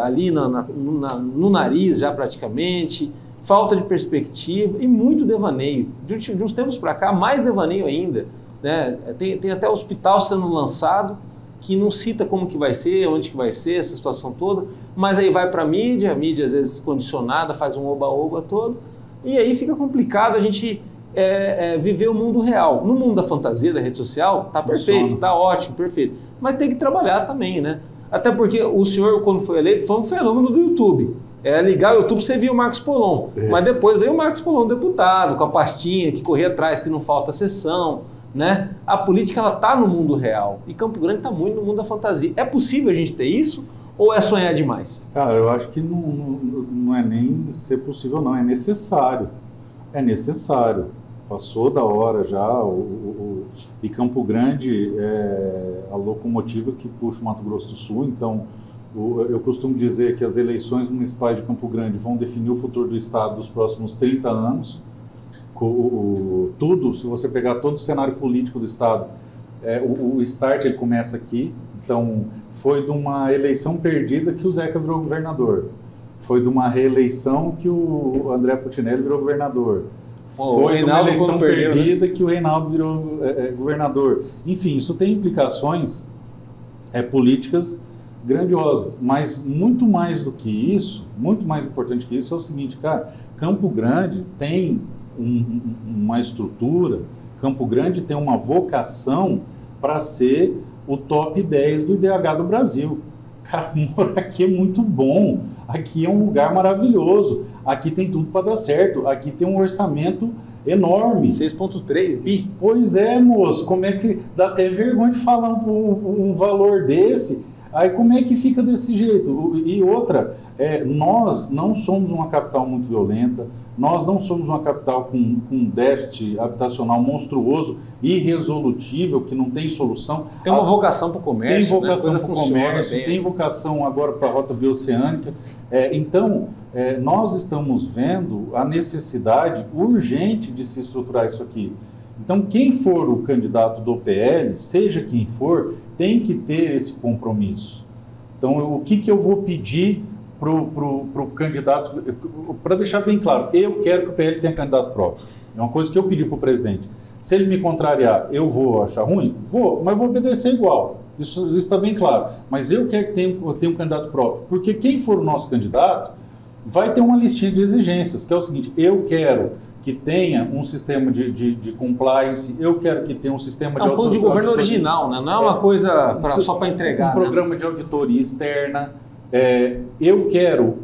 ali no nariz já praticamente, falta de perspectiva e muito devaneio. De uns tempos para cá, mais devaneio ainda, né? Tem até hospital sendo lançado que não cita como que vai ser, onde que vai ser, essa situação toda, mas aí vai para a mídia às vezes condicionada, faz um oba-oba todo, e aí fica complicado a gente viver o mundo real. No mundo da fantasia, da rede social, tá perfeito, tá ótimo, perfeito, mas tem que trabalhar também, né? Até porque o senhor, quando foi eleito, foi um fenômeno do YouTube. Era ligar o YouTube, você via o Marcos Polon, mas depois veio o Marcos Polon, deputado, com a pastinha, que corria atrás, que não falta sessão, né? A política ela está no mundo real e Campo Grande está muito no mundo da fantasia. É possível a gente ter isso ou é sonhar demais? Cara, eu acho que não é nem ser possível, não. É necessário. É necessário. Passou da hora já. E Campo Grande é a locomotiva que puxa o Mato Grosso do Sul. Então, eu costumo dizer que as eleições municipais de Campo Grande vão definir o futuro do estado dos próximos 30 anos. Se você pegar todo o cenário político do estado, o start ele começa aqui. Então, foi de uma eleição perdida que o Zeca virou governador. Foi de uma reeleição que o André Putinelli virou governador. Foi de uma eleição perdida que o Reinaldo virou governador. Enfim, isso tem implicações políticas grandiosas, mas muito mais do que isso, muito mais importante que isso é o seguinte, cara, Campo Grande tem uma estrutura, Campo Grande tem uma vocação para ser o top 10 do IDH do Brasil. Cara, morar aqui é muito bom, aqui é um lugar maravilhoso, aqui tem tudo para dar certo, aqui tem um orçamento enorme. 6,3 bi. Pois é, moço, como é que dá até vergonha de falar um valor desse, aí como é que fica desse jeito? E outra, nós não somos uma capital muito violenta, nós não somos uma capital com um déficit habitacional monstruoso, irresolutível, que não tem solução. Tem uma vocação para o comércio. Tem vocação para o comércio, bem. Tem vocação agora para a rota bioceânica. Então, nós estamos vendo a necessidade urgente de se estruturar isso aqui. Então, quem for o candidato do PL, seja quem for, tem que ter esse compromisso. Então, o que eu vou pedir para o candidato, para deixar bem claro, eu quero que o PL tenha candidato próprio. É uma coisa que eu pedi para o presidente. Se ele me contrariar, eu vou achar ruim? Vou, mas vou obedecer igual. Isso está bem claro. Mas eu quero que tenha um candidato próprio. Porque quem for o nosso candidato vai ter uma listinha de exigências, que é o seguinte, eu quero que tenha um sistema de compliance, eu quero que tenha um sistema de... É um plano de governo original, né? Não é uma coisa só para entregar. Um programa de auditoria externa. Eu quero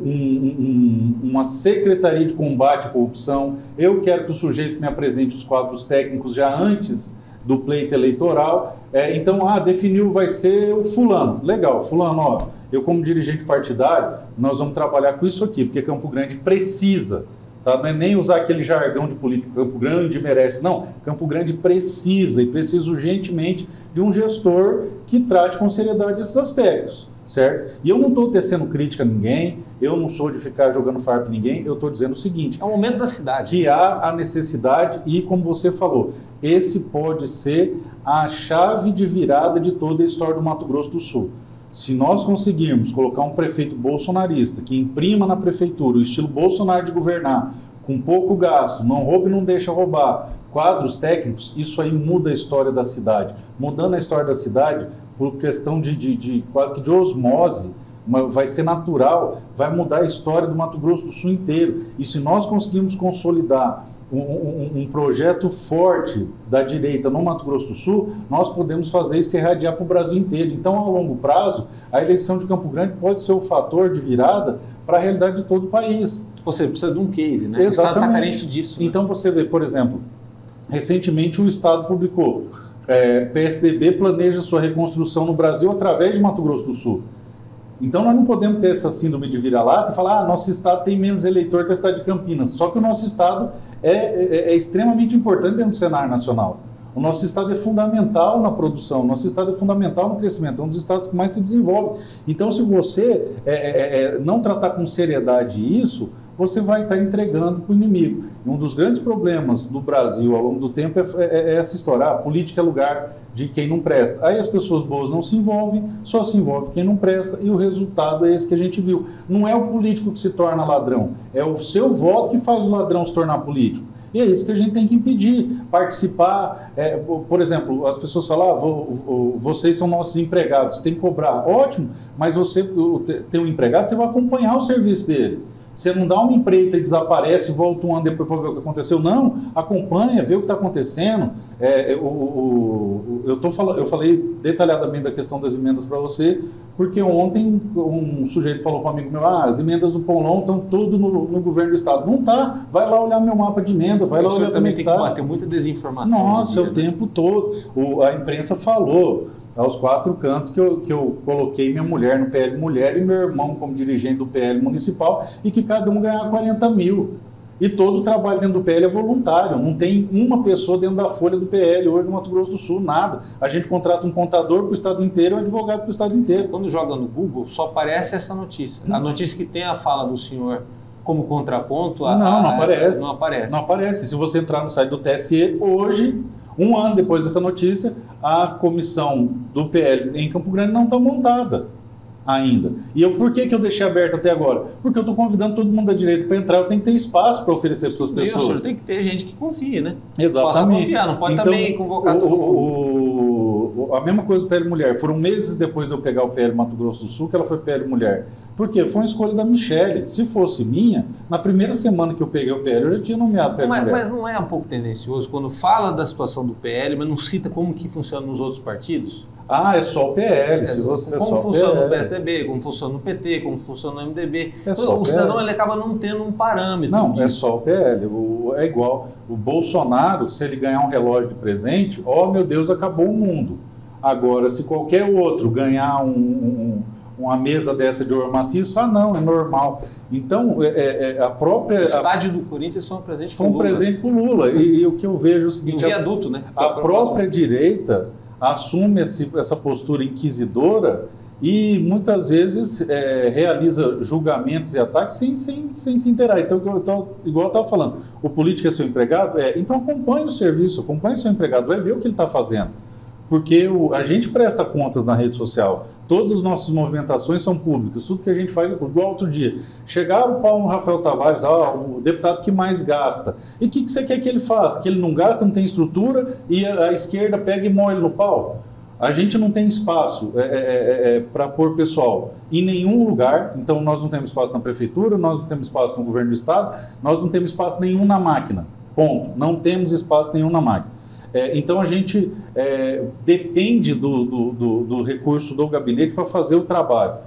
uma secretaria de combate à corrupção, eu quero que o sujeito me apresente os quadros técnicos já antes do pleito eleitoral. Então, definiu, vai ser o fulano. Legal, fulano, ó, eu como dirigente partidário, nós vamos trabalhar com isso aqui, porque Campo Grande precisa. Tá? Não é nem usar aquele jargão de político, Campo Grande merece. Não, Campo Grande precisa, e precisa urgentemente de um gestor que trate com seriedade esses aspectos, certo? E eu não estou tecendo crítica a ninguém, eu não sou de ficar jogando farpa em ninguém, eu estou dizendo o seguinte... É o momento da cidade. Que há a necessidade e, como você falou, esse pode ser a chave de virada de toda a história do Mato Grosso do Sul. Se nós conseguirmos colocar um prefeito bolsonarista que imprima na prefeitura o estilo Bolsonaro de governar, com pouco gasto, não rouba e não deixa roubar, quadros técnicos, isso aí muda a história da cidade. Mudando a história da cidade, por questão de quase que de osmose, vai ser natural, vai mudar a história do Mato Grosso do Sul inteiro. E se nós conseguirmos consolidar um projeto forte da direita no Mato Grosso do Sul, nós podemos fazer isso se irradiar para o Brasil inteiro. Então, a longo prazo, a eleição de Campo Grande pode ser o fator de virada para a realidade de todo o país. Você precisa de um case, né? Exatamente. O Estado está carente disso. Né? Então, você vê, por exemplo, recentemente o Estado publicou PSDB planeja sua reconstrução no Brasil através de Mato Grosso do Sul. Então, nós não podemos ter essa síndrome de vira-lata e falar nosso estado tem menos eleitor que a cidade de Campinas. Só que o nosso estado é extremamente importante dentro do cenário nacional. O nosso estado é fundamental na produção, o nosso estado é fundamental no crescimento, é um dos estados que mais se desenvolve. Então, se você não tratar com seriedade isso, você vai estar entregando para o inimigo. Um dos grandes problemas do Brasil ao longo do tempo é essa história. A política é lugar de quem não presta. Aí as pessoas boas não se envolvem, só se envolve quem não presta, e o resultado é esse que a gente viu. Não é o político que se torna ladrão, é o seu voto que faz o ladrão se tornar político. E é isso que a gente tem que impedir, participar. Por exemplo, as pessoas falam, vocês são nossos empregados, tem que cobrar. Ótimo, mas você tem um empregado, você vai acompanhar o serviço dele. Você não dá uma empreita e desaparece e volta um ano depois para ver o que aconteceu. Não, acompanha, vê o que está acontecendo. Eu falei detalhadamente da questão das emendas para você, porque ontem um sujeito falou para um amigo meu, as emendas do Paulão estão tudo no governo do estado. Não está, vai lá olhar meu mapa de emenda, vai lá olhar também tem que combater muita desinformação. Nossa, o tempo todo. A imprensa falou aos 4 cantos que eu coloquei minha mulher no PL Mulher e meu irmão como dirigente do PL municipal e que cada um ganhar 40 mil. E todo o trabalho dentro do PL é voluntário, não tem uma pessoa dentro da folha do PL hoje no Mato Grosso do Sul, nada. A gente contrata um contador para o estado inteiro e um advogado para o estado inteiro. Quando joga no Google, só aparece essa notícia. A notícia que tem a fala do senhor como contraponto... Não aparece. Não aparece. Não aparece. Se você entrar no site do TSE, hoje, um ano depois dessa notícia, a comissão do PL em Campo Grande não está montada ainda. E por que eu deixei aberto até agora? Porque eu estou convidando todo mundo da direita para entrar, eu tenho que ter espaço para oferecer para as pessoas. Isso, tem que ter gente que confie, né? Exatamente. Possa confiar, não pode também convocar todo mundo. A mesma coisa do PL Mulher. Foram meses depois de eu pegar o PL Mato Grosso do Sul que ela foi PL Mulher. Por quê? Foi uma escolha da Michele. Se fosse minha, na primeira semana que eu peguei o PL, eu já tinha nomeado PL Mulher. Mas não é um pouco tendencioso quando fala da situação do PL, mas não cita como que funciona nos outros partidos? É só o PL. Como funciona no PSDB, como funciona no PT, como funciona no MDB. O cidadão ele acaba não tendo um parâmetro. Não, disso. É só o PL. É igual. O Bolsonaro, se ele ganhar um relógio de presente, meu Deus, acabou o mundo. Agora, se qualquer outro ganhar uma mesa dessa de ouro maciço, não, é normal. Então, a própria... O estádio do Corinthians foi um presente para o Lula. Foi um presente para o Lula. E o que eu vejo é o seguinte... E um viaduto, né? A própria direita assume essa postura inquisidora e muitas vezes realiza julgamentos e ataques sem se inteirar. Então, igual eu estava falando, o político é seu empregado? Então acompanhe o serviço, acompanhe o seu empregado, vai ver o que ele está fazendo. Porque a gente presta contas na rede social, todas as nossas movimentações são públicas, tudo que a gente faz é público. Igual outro dia, chegaram o Paulo Rafael Tavares, o deputado que mais gasta. E o que você quer que ele faça? Que ele não gasta, não tem estrutura e a esquerda pega e moe ele no pau? A gente não tem espaço para pôr pessoal em nenhum lugar, então nós não temos espaço na prefeitura, nós não temos espaço no governo do estado, nós não temos espaço nenhum na máquina. Ponto. Não temos espaço nenhum na máquina. Então a gente depende do recurso do gabinete para fazer o trabalho.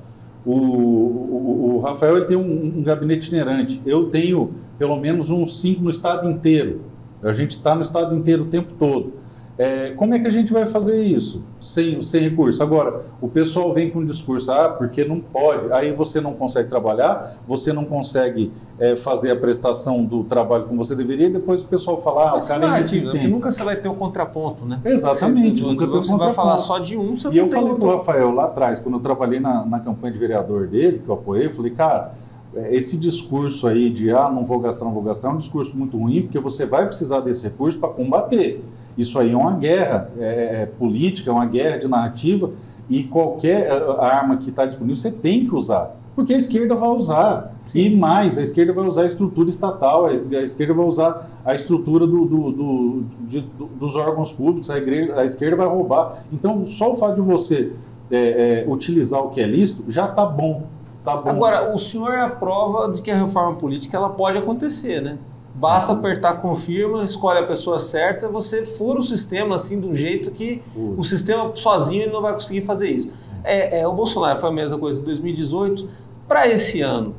O Rafael ele tem um gabinete itinerante. Eu tenho pelo menos uns 5 no estado inteiro. A gente está no estado inteiro o tempo todo. Como é que a gente vai fazer isso sem recurso? Agora, o pessoal vem com um discurso, porque não pode, aí você não consegue trabalhar, você não consegue fazer a prestação do trabalho como você deveria, e depois o pessoal fala, o cara é ineficiente. Porque nunca você vai ter o contraponto, né? Exatamente. Você vai falar só de um, você não tem. E eu falei para o Rafael lá atrás, quando eu trabalhei na campanha de vereador dele, que eu apoiei, eu falei, cara, esse discurso aí de não vou gastar, é um discurso muito ruim, porque você vai precisar desse recurso para combater. Isso aí é uma guerra política, é uma guerra de narrativa, e qualquer arma que está disponível você tem que usar, porque a esquerda vai usar. Sim. E mais, a esquerda vai usar a estrutura estatal, a esquerda vai usar a estrutura dos órgãos públicos, a esquerda vai roubar. Então, só o fato de você utilizar o que é lícito já está bom. Tá bom. Agora, o senhor é a prova de que a reforma política ela pode acontecer, né? Basta apertar confirma, escolhe a pessoa certa, você fura o sistema assim de um jeito que o sistema sozinho ele não vai conseguir fazer isso. O Bolsonaro foi a mesma coisa em 2018. Para esse ano,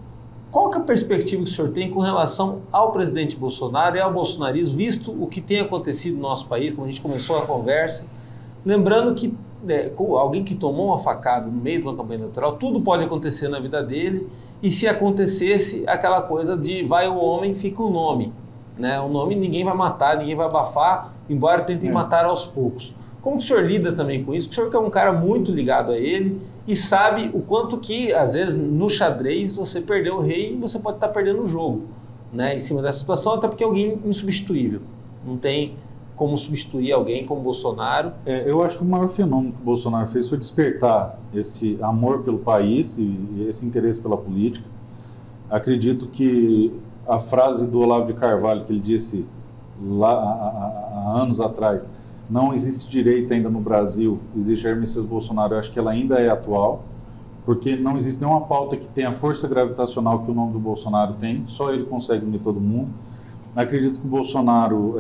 qual que é a perspectiva que o senhor tem com relação ao presidente Bolsonaro e ao bolsonarismo, visto o que tem acontecido no nosso país, quando a gente começou a conversa? Lembrando que alguém que tomou uma facada no meio de uma campanha eleitoral, tudo pode acontecer na vida dele, e se acontecesse aquela coisa de vai o homem, fica o nome, né? O nome ninguém vai matar, ninguém vai abafar, embora tentem matar aos poucos. Como que o senhor lida também com isso? O senhor que é um cara muito ligado a ele e sabe o quanto que, às vezes, no xadrez, você perdeu o rei e você pode estar perdendo o jogo, né? Em cima dessa situação, até porque é alguém insubstituível, não tem como substituir alguém como Bolsonaro. Eu acho que o maior fenômeno que o Bolsonaro fez foi despertar esse amor pelo país e esse interesse pela política. Acredito que a frase do Olavo de Carvalho, que ele disse lá há anos atrás, não existe direita ainda no Brasil, existe Jair Messias Bolsonaro, eu acho que ela ainda é atual, porque não existe nenhuma pauta que tenha a força gravitacional que o nome do Bolsonaro tem, só ele consegue unir todo mundo. Acredito que o Bolsonaro,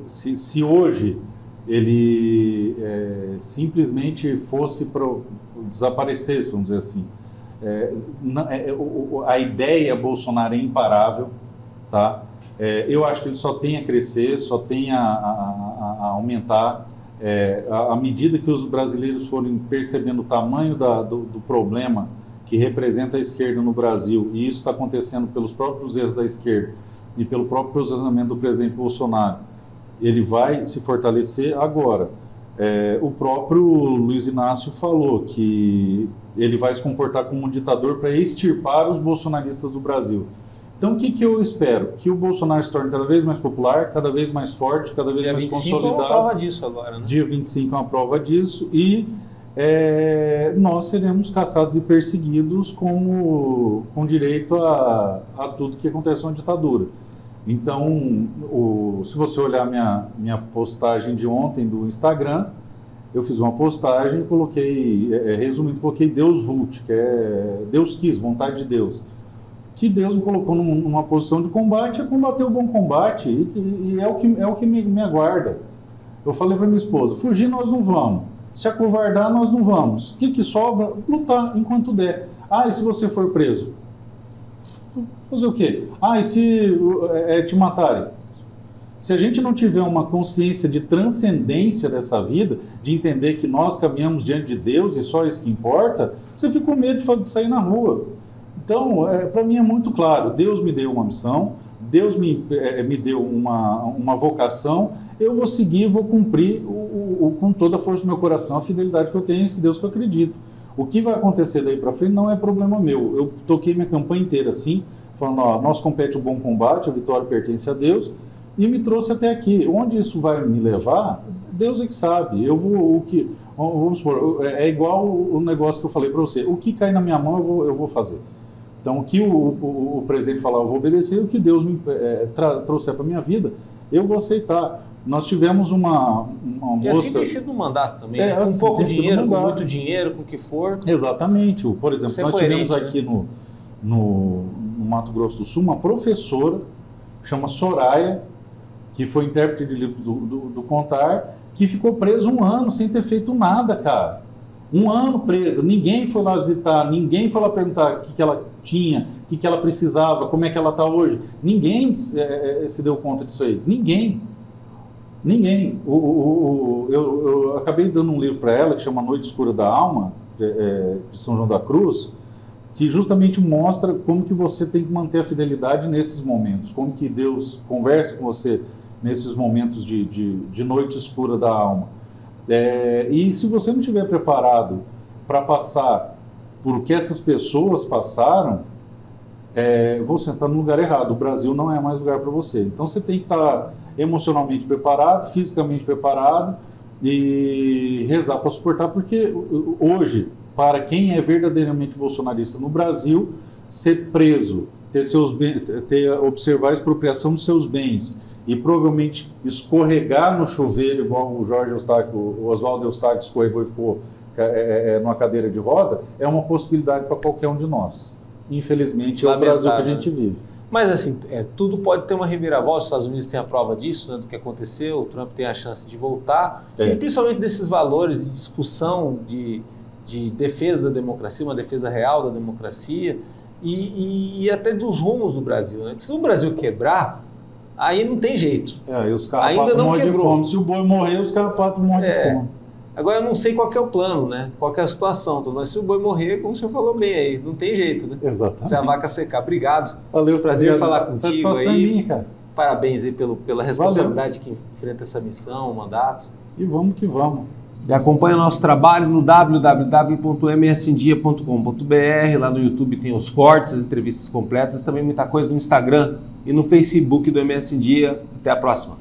se hoje ele simplesmente fosse desaparecesse, vamos dizer assim, a ideia Bolsonaro é imparável, tá? Eu acho que ele só tem a crescer, só tem a aumentar. À medida que os brasileiros forem percebendo o tamanho do problema que representa a esquerda no Brasil, e isso está acontecendo pelos próprios erros da esquerda e pelo próprio posicionamento do presidente Bolsonaro, ele vai se fortalecer. Agora. O próprio Luiz Inácio falou que ele vai se comportar como um ditador para extirpar os bolsonaristas do Brasil. Então, o que eu espero? Que o Bolsonaro se torne cada vez mais popular, cada vez mais forte, cada vez mais consolidado. Dia 25 é uma prova disso agora, né? Dia 25 é uma prova disso e nós seremos caçados e perseguidos com direito a tudo que acontece na ditadura. Então, se você olhar minha postagem de ontem do Instagram, eu fiz uma postagem e coloquei, resumindo, coloquei Deus vult, que é Deus quis, vontade de Deus. Que Deus me colocou numa posição de combate, é combater o bom combate, e é o que me aguarda. Eu falei para minha esposa, fugir nós não vamos, se acovardar nós não vamos. O que sobra? Lutar enquanto der. E se você for preso? Fazer o quê? E se te matarem? Se a gente não tiver uma consciência de transcendência dessa vida, de entender que nós caminhamos diante de Deus e só isso que importa, você fica com medo de sair na rua. Então, para mim é muito claro, Deus me deu uma missão, Deus me deu uma vocação, eu vou seguir, vou cumprir com toda a força do meu coração a fidelidade que eu tenho a esse Deus que eu acredito. O que vai acontecer daí para frente não é problema meu. Eu toquei minha campanha inteira assim, falando, nós compete o bom combate, a vitória pertence a Deus, e me trouxe até aqui. Onde isso vai me levar, Deus é que sabe. Vamos supor, é igual o negócio que eu falei para você, o que cai na minha mão eu vou fazer. Então, o que o presidente falar, eu vou obedecer, o que Deus me trouxer para a minha vida, eu vou aceitar. Nós tivemos uma moça... E assim tem sido no mandato também, né? Com assim, pouco dinheiro, com muito dinheiro, com o que for. Exatamente. Por exemplo, nós tivemos aqui no Mato Grosso do Sul uma professora chama Soraya, que foi intérprete de livros do Contar, que ficou preso 1 ano sem ter feito nada, cara. 1 ano presa, ninguém foi lá visitar, ninguém foi lá perguntar o que ela tinha, o que ela precisava, como é que ela está hoje. Ninguém se deu conta disso aí. Ninguém. Eu acabei dando um livro para ela que chama Noite Escura da Alma, de São João da Cruz, que justamente mostra como que você tem que manter a fidelidade nesses momentos, como que Deus conversa com você nesses momentos de noite escura da alma. E se você não estiver preparado para passar por o que essas pessoas passaram, você está no lugar errado. O Brasil não é mais lugar para você. Então você tem que estar emocionalmente preparado, fisicamente preparado e rezar para suportar, porque hoje, para quem é verdadeiramente bolsonarista no Brasil, ser preso, observar a expropriação dos seus bens e provavelmente escorregar no chuveiro, igual o Oswaldo Eustáquio escorregou e ficou numa cadeira de roda, é uma possibilidade para qualquer um de nós. Infelizmente, é o Brasil que a gente vive. Mas assim, tudo pode ter uma reviravolta. Os Estados Unidos têm a prova disso, né, do que aconteceu, o Trump tem a chance de voltar, e principalmente desses valores de discussão, de defesa da democracia, uma defesa real da democracia, e até dos rumos do Brasil. Né? Se o Brasil quebrar, aí não tem jeito. E os carrapatos morrem de fome. Se o boi morrer, os carrapatos morrem de fome. Agora, eu não sei qual que é o plano, né? Qual que é a situação. Mas se o boi morrer, como o senhor falou bem aí, não tem jeito, né? Exatamente. Se a vaca secar. Obrigado. Valeu. Prazer falar contigo Satisfação aí. Minha, cara. Parabéns aí pela responsabilidade que enfrenta essa missão, o mandato. E vamos que vamos. E acompanha nosso trabalho no www.msindia.com.br. Lá no YouTube tem os cortes, as entrevistas completas, também muita coisa no Instagram e no Facebook do MS em Dia. Até a próxima.